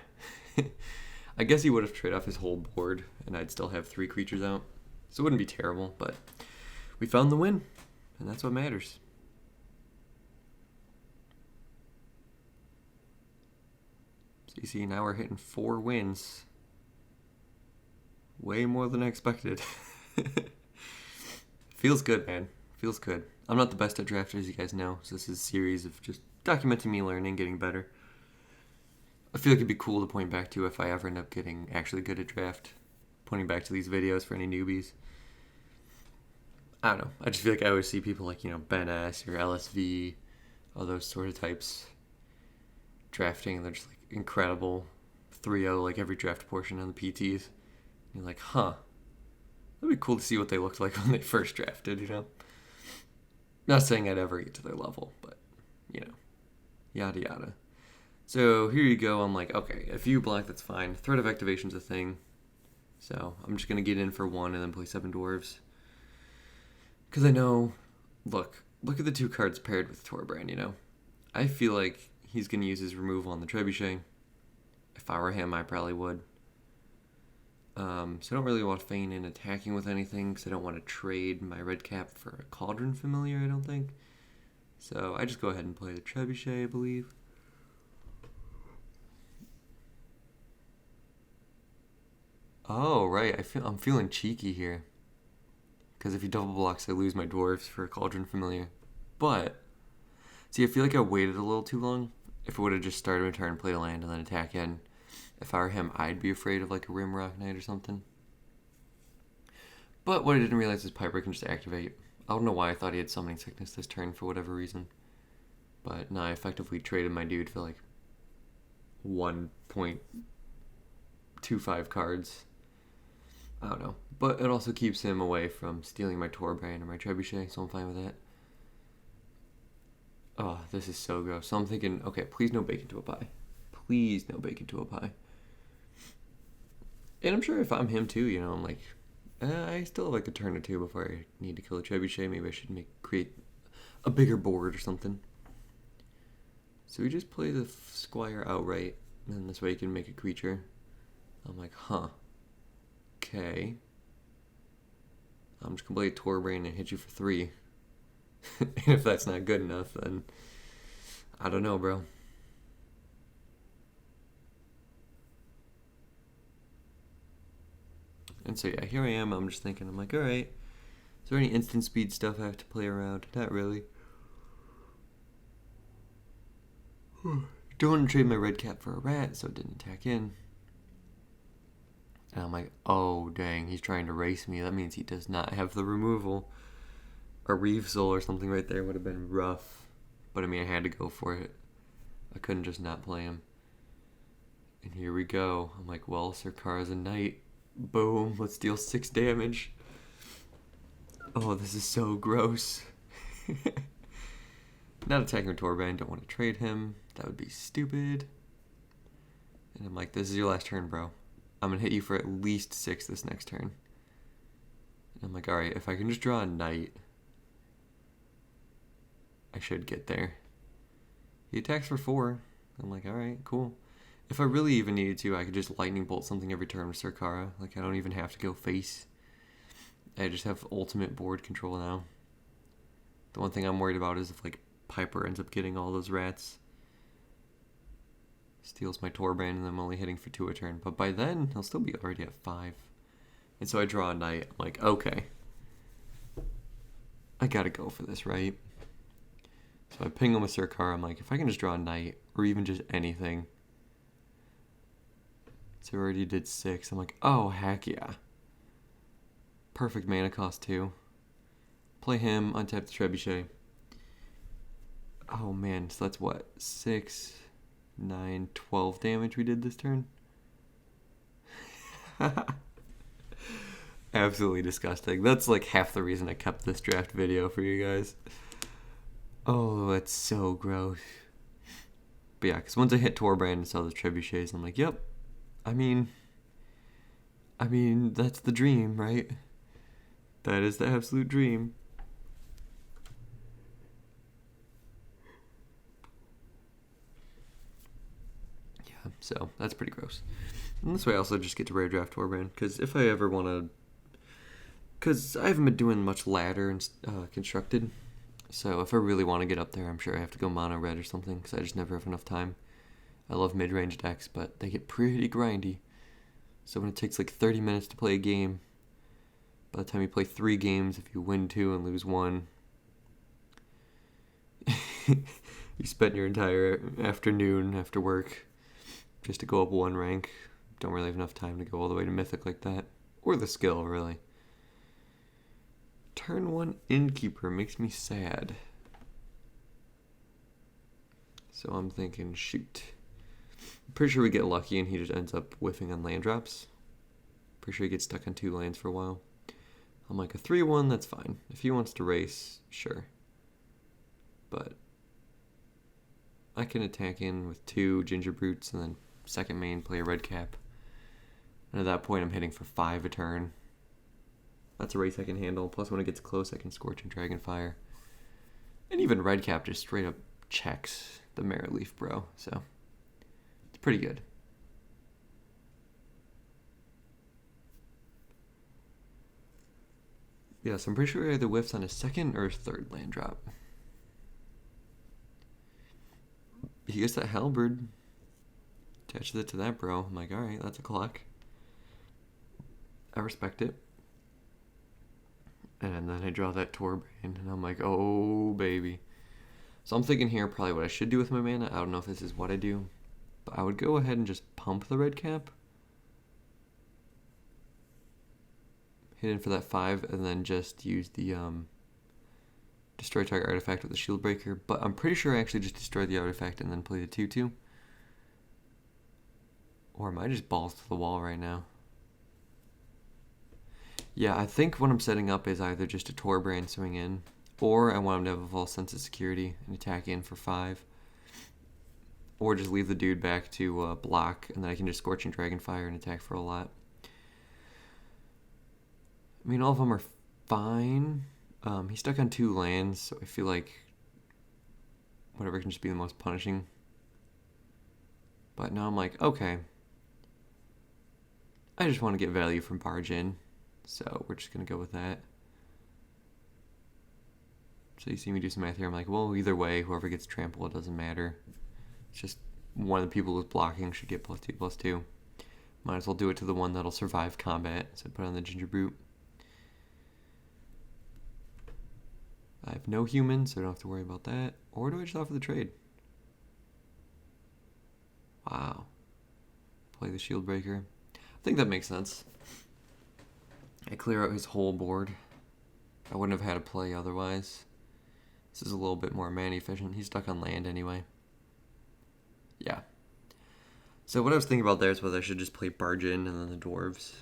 I guess he would have traded off his whole board, and I'd still have 3 creatures out. So it wouldn't be terrible, but we found the win, and that's what matters. So you see, now we're hitting 4 wins. Way more than I expected. Feels good, man. Feels good. I'm not the best at draft, as you guys know, so this is a series of just documenting me learning, getting better. I feel like it'd be cool to point back to if I ever end up getting actually good at draft. Pointing back to these videos for any newbies. I don't know. I just feel like I always see people like, Ben S. or LSV, all those sort of types drafting, and they're just like incredible 3-0, like every draft portion on the PTs. And you're like, huh. That'd be cool to see what they looked like when they first drafted, Not saying I'd ever get to their level, but, yada yada. So here you go. I'm like, okay, if you block, that's fine. Threat of activation's a thing. So I'm just going to get in for 1 and then play 7 dwarves. Because I know, look at the 2 cards paired with Torbran, I feel like he's going to use his removal on the Trebuchet. If I were him, I probably would. So I don't really want to feign in attacking with anything because I don't want to trade my Redcap for a Cauldron Familiar, I don't think. So I just go ahead and play the Trebuchet, I believe. Oh, right. I'm feeling cheeky here. Because if he double blocks, I lose my dwarves for a Cauldron Familiar. But, see, I feel like I waited a little too long. If I would have just started my turn, played a land, and then attack in. If I were him, I'd be afraid of like a Rimrock Knight or something. But what I didn't realize is Piper can just activate. I don't know why I thought he had Summoning Sickness this turn for whatever reason. But no, I effectively traded my dude for like 1.25 cards. I don't know. But it also keeps him away from stealing my Torbran or my Trebuchet, so I'm fine with that. Oh, this is so gross. So I'm thinking, okay, please no bacon to a pie. Please no bacon to a pie. And I'm sure if I'm him too, I'm like, I still have like a turn or 2 before I need to kill a Trebuchet. Maybe I should create a bigger board or something. So we just play the Squire outright, and then this way you can make a creature. I'm like, huh. Okay. I'm just going to play Torbran and hit you for 3. And if that's not good enough, then I don't know, bro. And so yeah, here I am. I'm just thinking, I'm like, alright. Is there any instant speed stuff I have to play around? Not really. Don't want to trade my Redcap for a rat, so it didn't attack in. And I'm like, oh dang, he's trying to race me. That means he does not have the removal. A Reeve Soul or something right there would have been rough. But I mean, I had to go for it. I couldn't just not play him. And here we go. I'm like, well, Sarkara's a knight. Boom, let's deal 6 damage. Oh, this is so gross. Not attacking Torbran, don't want to trade him. That would be stupid. And I'm like, this is your last turn, bro. I'm going to hit you for at least 6 this next turn. And I'm like, alright, if I can just draw a knight, I should get there. He attacks for 4. I'm like, alright, cool. If I really even needed to, I could just lightning bolt something every turn with Sarkara. Like, I don't even have to go face. I just have ultimate board control now. The one thing I'm worried about is if, like, Piper ends up getting all those rats. Steals my Torbran, and I'm only hitting for 2 a turn. But by then, he'll still be already at 5. And so I draw a knight. I'm like, okay. I gotta go for this, right? So I ping him with Sarkara. I'm like, if I can just draw a knight, or even just anything. So I already did 6. I'm like, oh, heck yeah. Perfect mana cost, too. Play him, untap the Trebuchet. Oh, man. So that's what? 6, 9, 12 damage we did this turn? Absolutely disgusting. That's like half the reason I kept this draft video for you guys. Oh, that's so gross. But yeah, because once I hit Torbran and saw the Trebuchets, I'm like, yep. I mean, that's the dream, right? That is the absolute dream. Yeah, so that's pretty gross. And this way I also just get to rare draft Torbran, because if I ever want to... Because I haven't been doing much ladder and constructed, so if I really want to get up there, I'm sure I have to go mono red or something, because I just never have enough time. I love mid-range decks, but they get pretty grindy. So when it takes like 30 minutes to play a game, by the time you play 3 games, if you win 2 and lose 1, you spent your entire afternoon after work just to go up 1 rank. Don't really have enough time to go all the way to Mythic like that. Or the skill, really. Turn 1 Innkeeper makes me sad. So I'm thinking, shoot. I'm pretty sure we get lucky and he just ends up whiffing on land drops. Pretty sure he gets stuck on 2 lands for a while. I'm like, a 3-1, that's fine. If he wants to race, sure. But I can attack in with 2 Ginger Brutes and then second main play a red cap. And at that point, I'm hitting for 5 a turn. That's a race I can handle. Plus, when it gets close, I can Scorching Dragonfire. And even red cap just straight up checks the Merit Leaf, bro. So it's pretty good. Yes, I'm pretty sure he either whiffs on a 2nd or 3rd land drop. He gets that Halberd. Attaches it to that, bro. I'm like, alright, that's a clock. I respect it. And then I draw that Torbran, and I'm like, oh, baby. So I'm thinking here probably what I should do with my mana. I don't know if this is what I do. But I would go ahead and just pump the red cap. Hit in for that 5, and then just use the destroy target artifact with the shield breaker. But I'm pretty sure I actually just destroy the artifact and then play the 2/2. Or am I just balls to the wall right now? Yeah, I think what I'm setting up is either just a Torbran swing in, or I want him to have a false sense of security and attack in for 5. Or just leave the dude back to block, and then I can just Scorching Dragonfire and attack for a lot. I mean, all of them are fine. He's stuck on 2 lands, so I feel like whatever can just be the most punishing. But now I'm like, okay. I just want to get value from Barge in, so we're just going to go with that. So you see me do some math here. I'm like, well, either way, whoever gets trampled, it doesn't matter. It's just one of the people who's blocking should get +2/+2. Might as well do it to the one that'll survive combat, so put on the Ginger Brute. I have no humans, so I don't have to worry about that. Or do I just offer the trade? Wow. Play the Shield Breaker. I think that makes sense. I clear out his whole board. I wouldn't have had a play otherwise. This is a little bit more mana efficient. He's stuck on land anyway. Yeah. So what I was thinking about there is whether I should just play Barge in and then the Dwarves.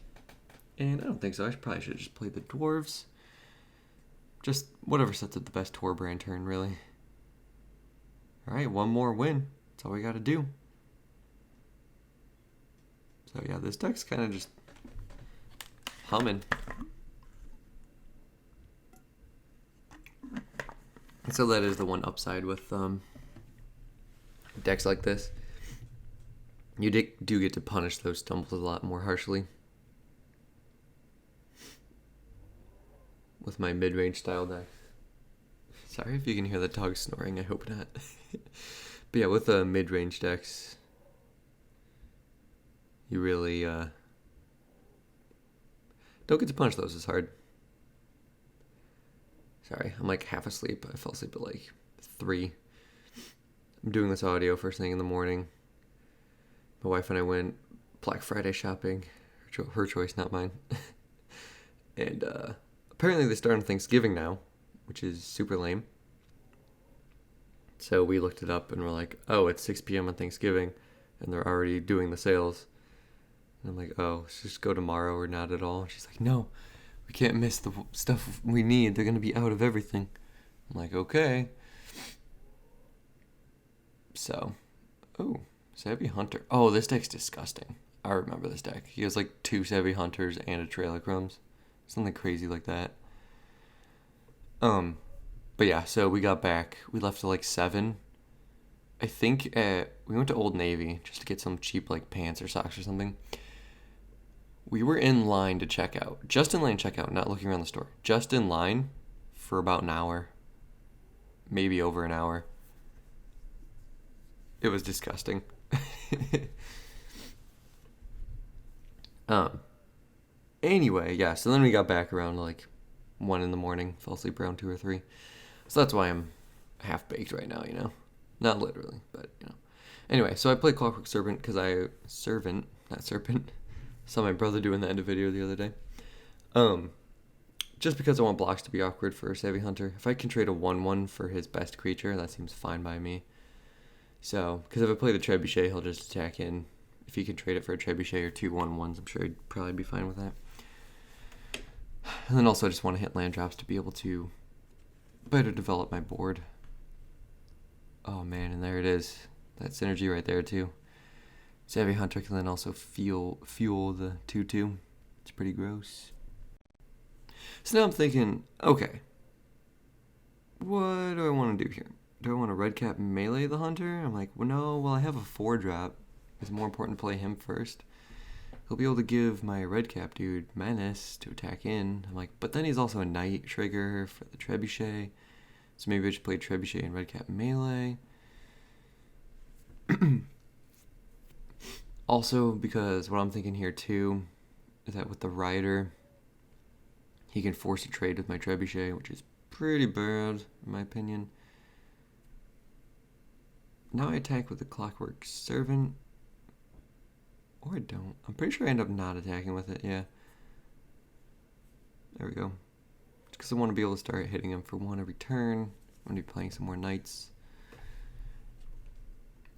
And I don't think so. Probably should just play the Dwarves. Just whatever sets up the best Torbran turn, really. Alright, one more win. That's all we gotta do. So yeah, this deck's kind of just humming. So that is the one upside with decks like this. You do get to punish those stumbles a lot more harshly. With my mid-range style deck. Sorry if you can hear the dog snoring, I hope not. But yeah, with the mid-range decks, you really don't get to punish those as hard. Sorry, I'm like half asleep. I fell asleep at like 3. I'm doing this audio first thing in the morning. My wife and I went Black Friday shopping. Her choice, not mine. And apparently they start on Thanksgiving now, which is super lame. So we looked it up and we're like, oh, it's 6 p.m. on Thanksgiving, and they're already doing the sales. And I'm like, oh, let's just go tomorrow or not at all. She's like, no, we can't miss the stuff we need. They're going to be out of everything. I'm like, okay. So, oh, Savvy Hunter. Oh, this deck's disgusting. I remember this deck. He has like 2 Savvy Hunters and a Trail of Crumbs. Something crazy like that. But yeah, so we got back. We left at like 7. I think we went to Old Navy just to get some cheap like pants or socks or something. We were in line to check out. Just in line to check out, not looking around the store. Just in line for about an hour. Maybe over an hour. It was disgusting. Anyway, yeah, so then we got back around like 1 in the morning. Fell asleep around 2 or 3. So that's why I'm half-baked right now, you know. Not literally, but, you know. Anyway, so I played Clockwork Serpent because not Serpent. Saw my brother doing that in a video the other day. Just because I want blocks to be awkward for Savvy Hunter. If I can trade a 1/1 for his best creature, that seems fine by me. So, because if I play the Trebuchet, he'll just attack in. If he can trade it for a Trebuchet or 2 1/1s, I'm sure he'd probably be fine with that. And then also I just want to hit land drops to be able to better develop my board. Oh man, and there it is. That synergy right there too. Savvy Hunter can then also fuel the 2/2. It's pretty gross. So now I'm thinking, okay, what do I want to do here? Do I want to red cap melee the hunter? I'm like, well, no, well, I have a 4-drop. It's more important to play him first. He'll be able to give my red cap dude menace to attack in. I'm like, but then he's also a night trigger for the Trebuchet. So maybe I should play Trebuchet and red cap melee. Also, because what I'm thinking here too is that with the Rider, he can force a trade with my Trebuchet, which is pretty bad in my opinion. Now I attack with the Clockwork Servant. Or I don't. I'm pretty sure I end up not attacking with it, yeah. There we go. Just because I want to be able to start hitting him for 1 every turn. I'm going to be playing some more Knights.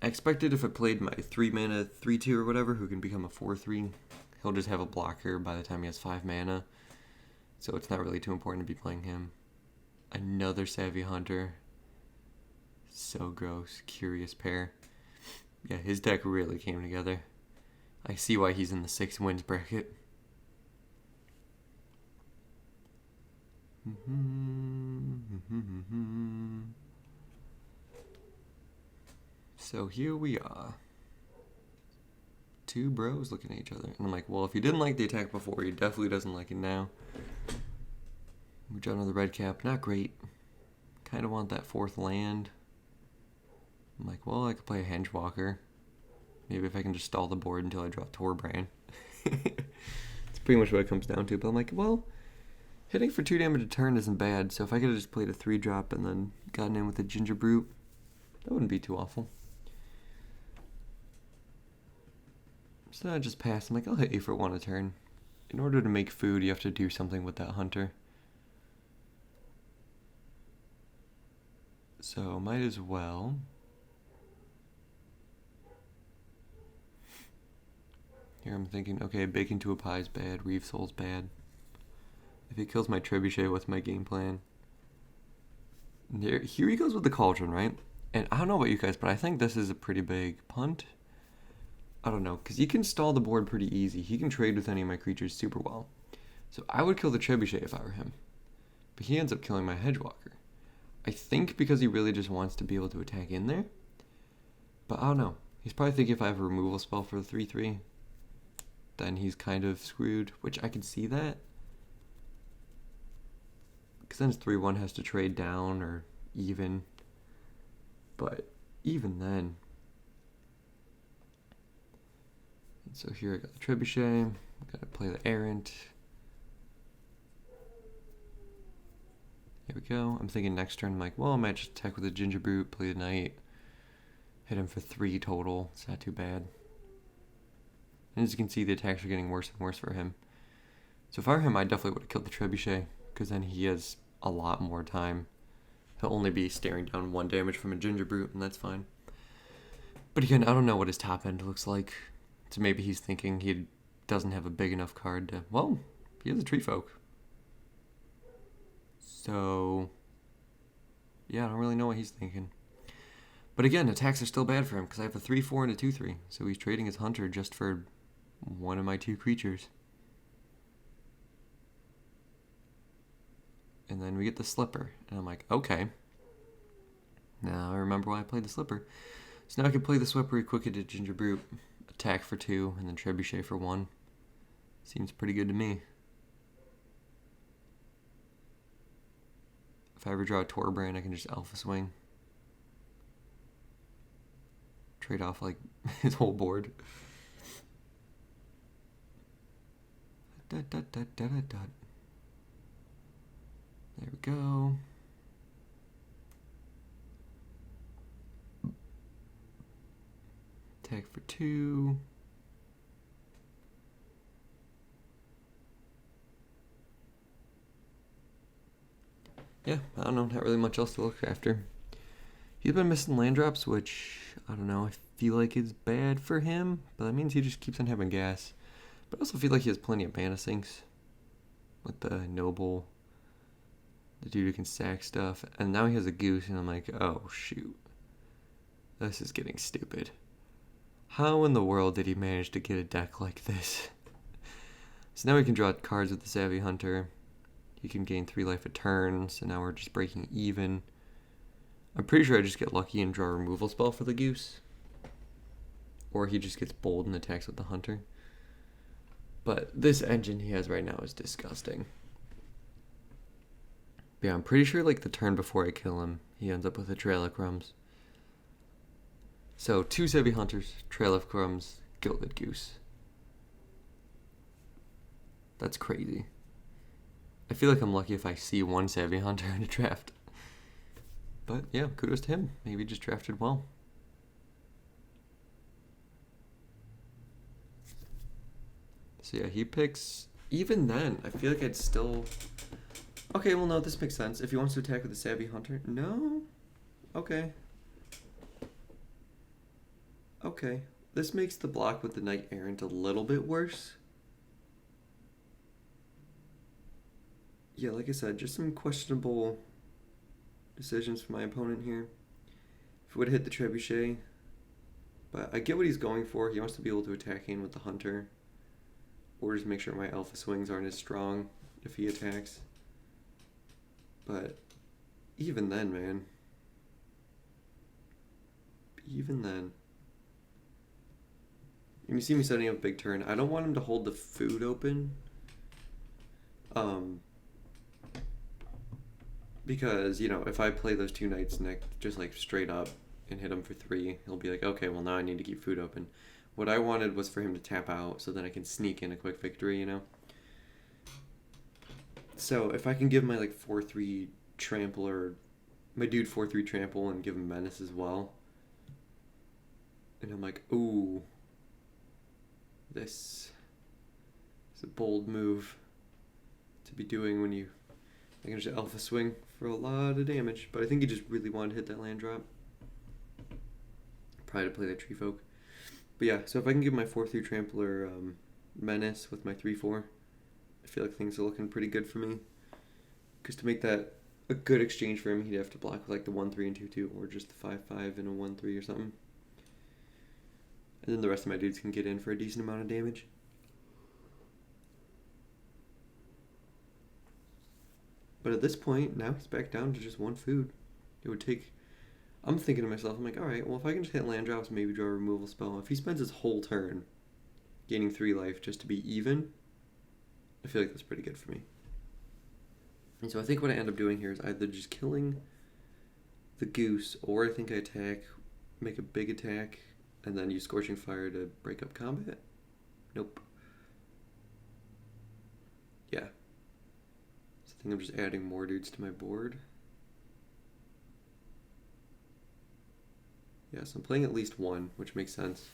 I expected if I played my 3 mana 3/2 or whatever, who can become a 4/3, he'll just have a blocker by the time he has 5 mana. So it's not really too important to be playing him. Another Savvy Hunter. So gross. Curious Pair. Yeah, his deck really came together. I see why he's in the 6 wins bracket. So here we are. 2 bros looking at each other. And I'm like, well, if you didn't like the attack before, he definitely doesn't like it now. We draw another red cap. Not great. Kind of want that 4th land. I'm like, well, I could play a Hengewalker. Maybe if I can just stall the board until I draw Torbran. It's pretty much what it comes down to. But I'm like, well, hitting for 2 damage a turn isn't bad. So if I could have just played a 3-drop and then gotten in with a Ginger Brute, that wouldn't be too awful. So I just pass. I'm like, I'll hit you for 1 a turn. In order to make food, you have to do something with that hunter. So might as well. Here I'm thinking, okay, Bacon to a Pie's bad, Reef Soul's bad. If he kills my Trebuchet, what's my game plan? Here he goes with the Cauldron, right? And I don't know about you guys, but I think this is a pretty big punt. I don't know, because he can stall the board pretty easy. He can trade with any of my creatures super well. So I would kill the Trebuchet if I were him. But he ends up killing my Hedgewalker. I think because he really just wants to be able to attack in there. But I don't know. He's probably thinking if I have a removal spell for the 3/3, then he's kind of screwed, which I can see that. Because then his 3/1 has to trade down or even. But even then. And so here I got the Trebuchet. Gotta play the Errant. Here we go. I'm thinking next turn, I'm like, well, I might just attack with a Ginger Brute, play the Knight. Hit him for 3 total. It's not too bad. And as you can see, the attacks are getting worse and worse for him. So if I were him, I definitely would have killed the Trebuchet, because then he has a lot more time. He'll only be staring down 1 damage from a Ginger Brute, and that's fine. But again, I don't know what his top end looks like. So maybe he's thinking he doesn't have a big enough card to... Well, he has a Tree Folk. So... yeah, I don't really know what he's thinking. But again, attacks are still bad for him, because I have a 3/4 and a 2/3. So he's trading his Hunter just for one of my 2 creatures. And then we get the Slipper. And I'm like, okay. Now I remember why I played the Slipper. So now I can play the Slipper, equip it to Ginger Brute, attack for 2, and then Trebuchet for 1. Seems pretty good to me. If I ever draw a Torbrand, I can just Alpha Swing. Trade off, like, his whole board. There we go. Attack for 2. Yeah, I don't know, not really much else to look after. He's been missing land drops, which, I don't know, I feel like is bad for him, but that means he just keeps on having gas. But I also feel like he has plenty of mana sinks with the Noble, the dude who can sack stuff, and now he has a Goose, and I'm like, oh shoot. This is getting stupid. How in the world did he manage to get a deck like this? So now we can draw cards with the Savvy Hunter. He can gain 3 life a turn, so now we're just breaking even. I'm pretty sure I just get lucky and draw a removal spell for the Goose. Or he just gets bold and attacks with the Hunter. But this engine he has right now is disgusting. But yeah, I'm pretty sure like the turn before I kill him, he ends up with a Trail of Crumbs. So 2 Savvy Hunters, Trail of Crumbs, Gilded Goose. That's crazy. I feel like I'm lucky if I see 1 Savvy Hunter in a draft. But yeah, kudos to him. Maybe just drafted well. So yeah, he picks... Even then, I feel like I'd still... Okay, well no, this makes sense. If he wants to attack with a Savvy Hunter... No? Okay. Okay. This makes the block with the Knight Errant a little bit worse. Yeah, like I said, just some questionable decisions from my opponent here. If it would have hit the Trebuchet. But I get what he's going for. He wants to be able to attack in with the Hunter. Or just make sure my Alpha Swings aren't as strong if he attacks. But even then, man. Even then. And you see me setting up a big turn. I don't want him to hold the food open. Because, you know, if I play those 2 Knights next, just like straight up and hit him for 3, he'll be like, okay, well now I need to keep food open. What I wanted was for him to tap out so then I can sneak in a quick victory, you know? So if I can give my like 4/3 trample or my dude 4/3 trample and give him menace as well. And I'm like, ooh, this is a bold move to be doing when you I can just alpha swing for a lot of damage, but I think he just really wanted to hit that land drop. Probably to play that tree folk. But yeah, so if I can give my 4/3 trampler menace with my 3/4, I feel like things are looking pretty good for me. Because to make that a good exchange for him, he'd have to block with like the 1/3 and 2/2, or just the 5/5 and a 1/3 or something. And then the rest of my dudes can get in for a decent amount of damage. But at this point, now he's back down to just one food. It would take... I'm thinking to myself, I'm like, alright, well if I can just hit land drops, maybe draw a removal spell. If he spends his whole turn gaining 3 life just to be even, I feel like that's pretty good for me. And so I think what I end up doing here is either just killing the goose, or I think I attack, make a big attack, and then use Scorching Fire to break up combat. Nope. Yeah. So I think I'm just adding more dudes to my board. Yeah, so I'm playing at least one, which makes sense.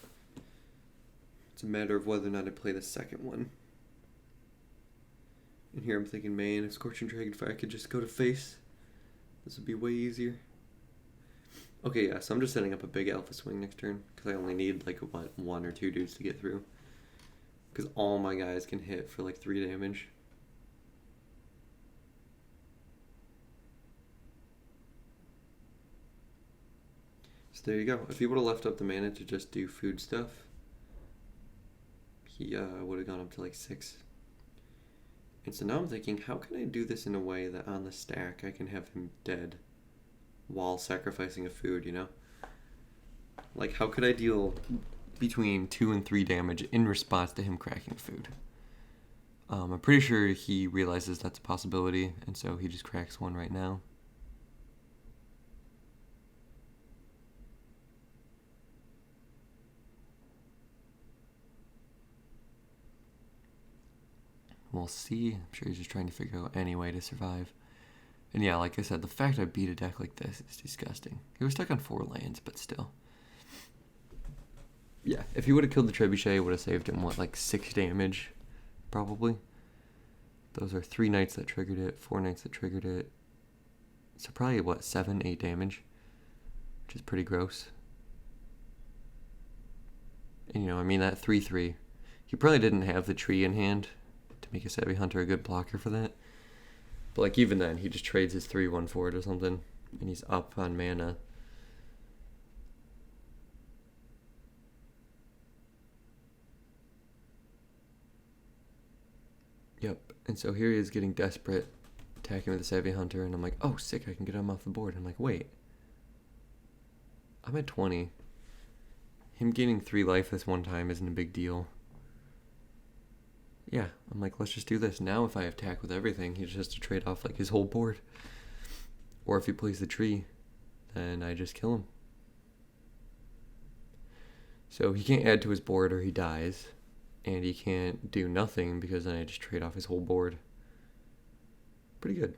It's a matter of whether or not I play the second one. And here I'm thinking, man, if Scorching Dragonfire could just go to face, this would be way easier. Okay, yeah, so I'm just setting up a big alpha swing next turn, because I only need like one or two dudes to get through. Because all my guys can hit for like 3 damage. So there you go. If he would have left up the mana to just do food stuff, he would have gone up to like 6. And so now I'm thinking, how can I do this in a way that on the stack I can have him dead while sacrificing a food, you know? Like, how could I deal between 2 and 3 damage in response to him cracking food? I'm pretty sure he realizes that's a possibility, and so he just cracks one right now. We'll see. I'm sure he's just trying to figure out any way to survive. And yeah, like I said, the fact I beat a deck like this is disgusting. He was stuck on 4 lands, but still. Yeah, if he would have killed the Trebuchet, it would have saved him, what, like 6 damage? Probably. Those are 3 knights that triggered it, 4 knights that triggered it. So probably, what, 7, 8 damage? Which is pretty gross. And, you know, I mean, that 3/3. He probably didn't have the tree in hand to make a Savvy Hunter a good blocker for that. But, like, even then, he just trades his 3/1 for it or something, and he's up on mana. Yep, and so here he is getting desperate, attacking with the Savvy Hunter, and I'm like, oh, sick, I can get him off the board. I'm like, wait. I'm at 20. Him gaining 3 life this one time isn't a big deal. Yeah, I'm like, let's just do this. Now if I attack with everything, he just has to trade off like his whole board. Or if he plays the tree, then I just kill him. So he can't add to his board or he dies. And he can't do nothing because then I just trade off his whole board. Pretty good.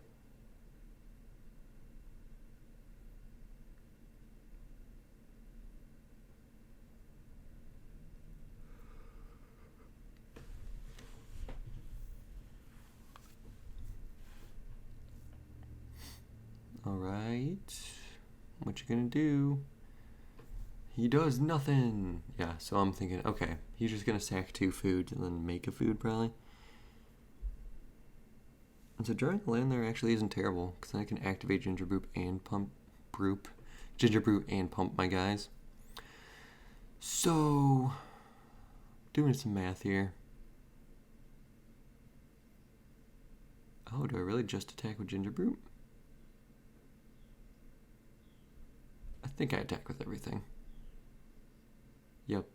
Alright. What you gonna do? He does nothing. Yeah, so I'm thinking, okay, he's just gonna sack 2 foods and then make a food probably. And so drawing a land there actually isn't terrible, because then I can activate Ginger Brew and pump my guys. So, doing some math here. Oh, do I really just attack with Ginger Brew? I think I attack with everything. Yep.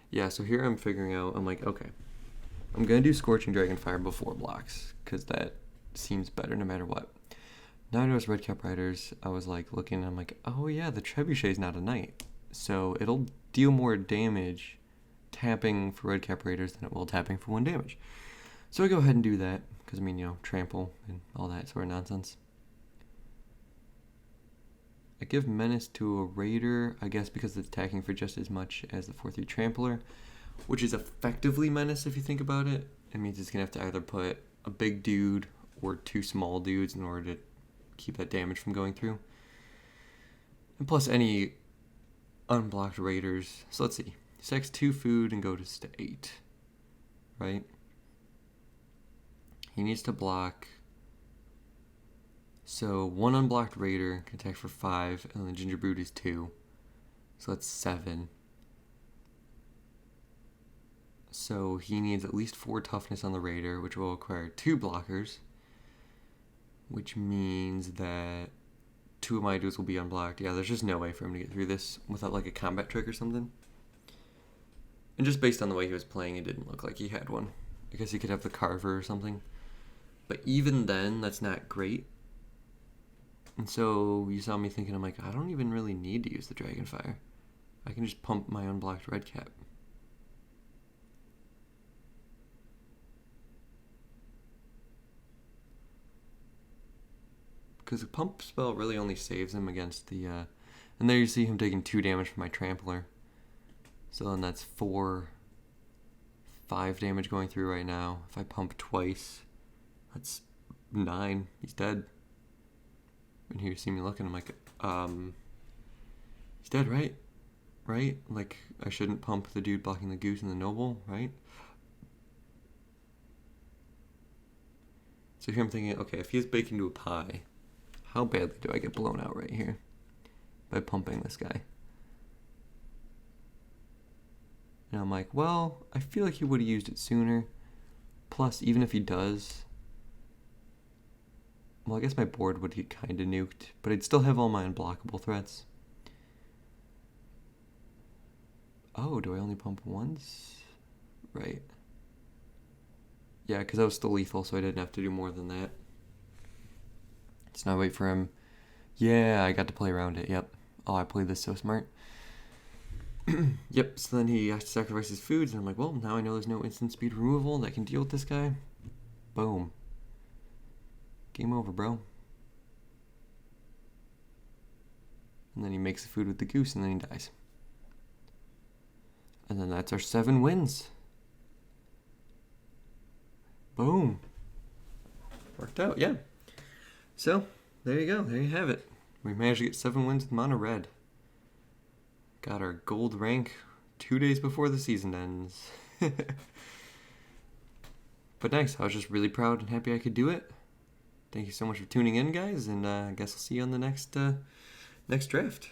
Yeah, so here I'm figuring out, I'm like, okay, I'm going to do Scorching Dragonfire before blocks, because that seems better no matter what. Now I notice Redcap Riders, I was like looking, I'm like, oh yeah, the Trebuchet's not a knight, so it'll deal more damage tapping for Redcap Raiders than it will tapping for 1 damage. So I go ahead and do that, because I mean, you know, trample and all that sort of nonsense. I give Menace to a Raider, I guess because it's attacking for just as much as the 4/3 Trampler, which is effectively Menace if you think about it. It means it's going to have to either put a big dude or 2 small dudes in order to keep that damage from going through. And plus any unblocked raiders. So let's see. Sacks 2 food and go to 8. Right? He needs to block. So 1 unblocked raider can attack for 5, and then Ginger Brood is 2. So that's 7. So he needs at least 4 toughness on the raider, which will require 2 blockers. Which means that 2 of my dudes will be unblocked. Yeah, there's just no way for him to get through this without like a combat trick or something. And just based on the way he was playing, it didn't look like he had one. I guess he could have the Carver or something. But even then, that's not great. And so you saw me thinking, I'm like, I don't even really need to use the Dragonfire. I can just pump my unblocked red cap. Because the pump spell really only saves him against the... and there you see him taking 2 damage from my Trampler. So then that's 5 damage going through right now. If I pump twice, that's 9. He's dead. And here you see me looking, I'm like, he's dead, right? Right? Like, I shouldn't pump the dude blocking the Goose and the Noble, right? So here I'm thinking, okay, if he is baked into a pie, how badly do I get blown out right here by pumping this guy? And I'm like, well, I feel like he would have used it sooner. Plus, even if he does... Well, I guess my board would get kind of nuked, but I'd still have all my unblockable threats. Oh, do I only pump once? Right. Yeah, because I was still lethal, so I didn't have to do more than that. Let's not wait for him. Yeah, I got to play around it, yep. Oh, I played this so smart. Yep, so then he has to sacrifice his foods, and I'm like, well, now I know there's no instant speed removal that can deal with this guy. Boom. Game over, bro. And then he makes the food with the Goose, and then he dies. And then that's our 7 wins. Boom. Worked out, yeah. So, there you go. There you have it. We managed to get 7 wins with mono red. Got our gold rank 2 days before the season ends. But nice. I was just really proud and happy I could do it. Thank you so much for tuning in, guys, and I guess I'll see you on the next draft.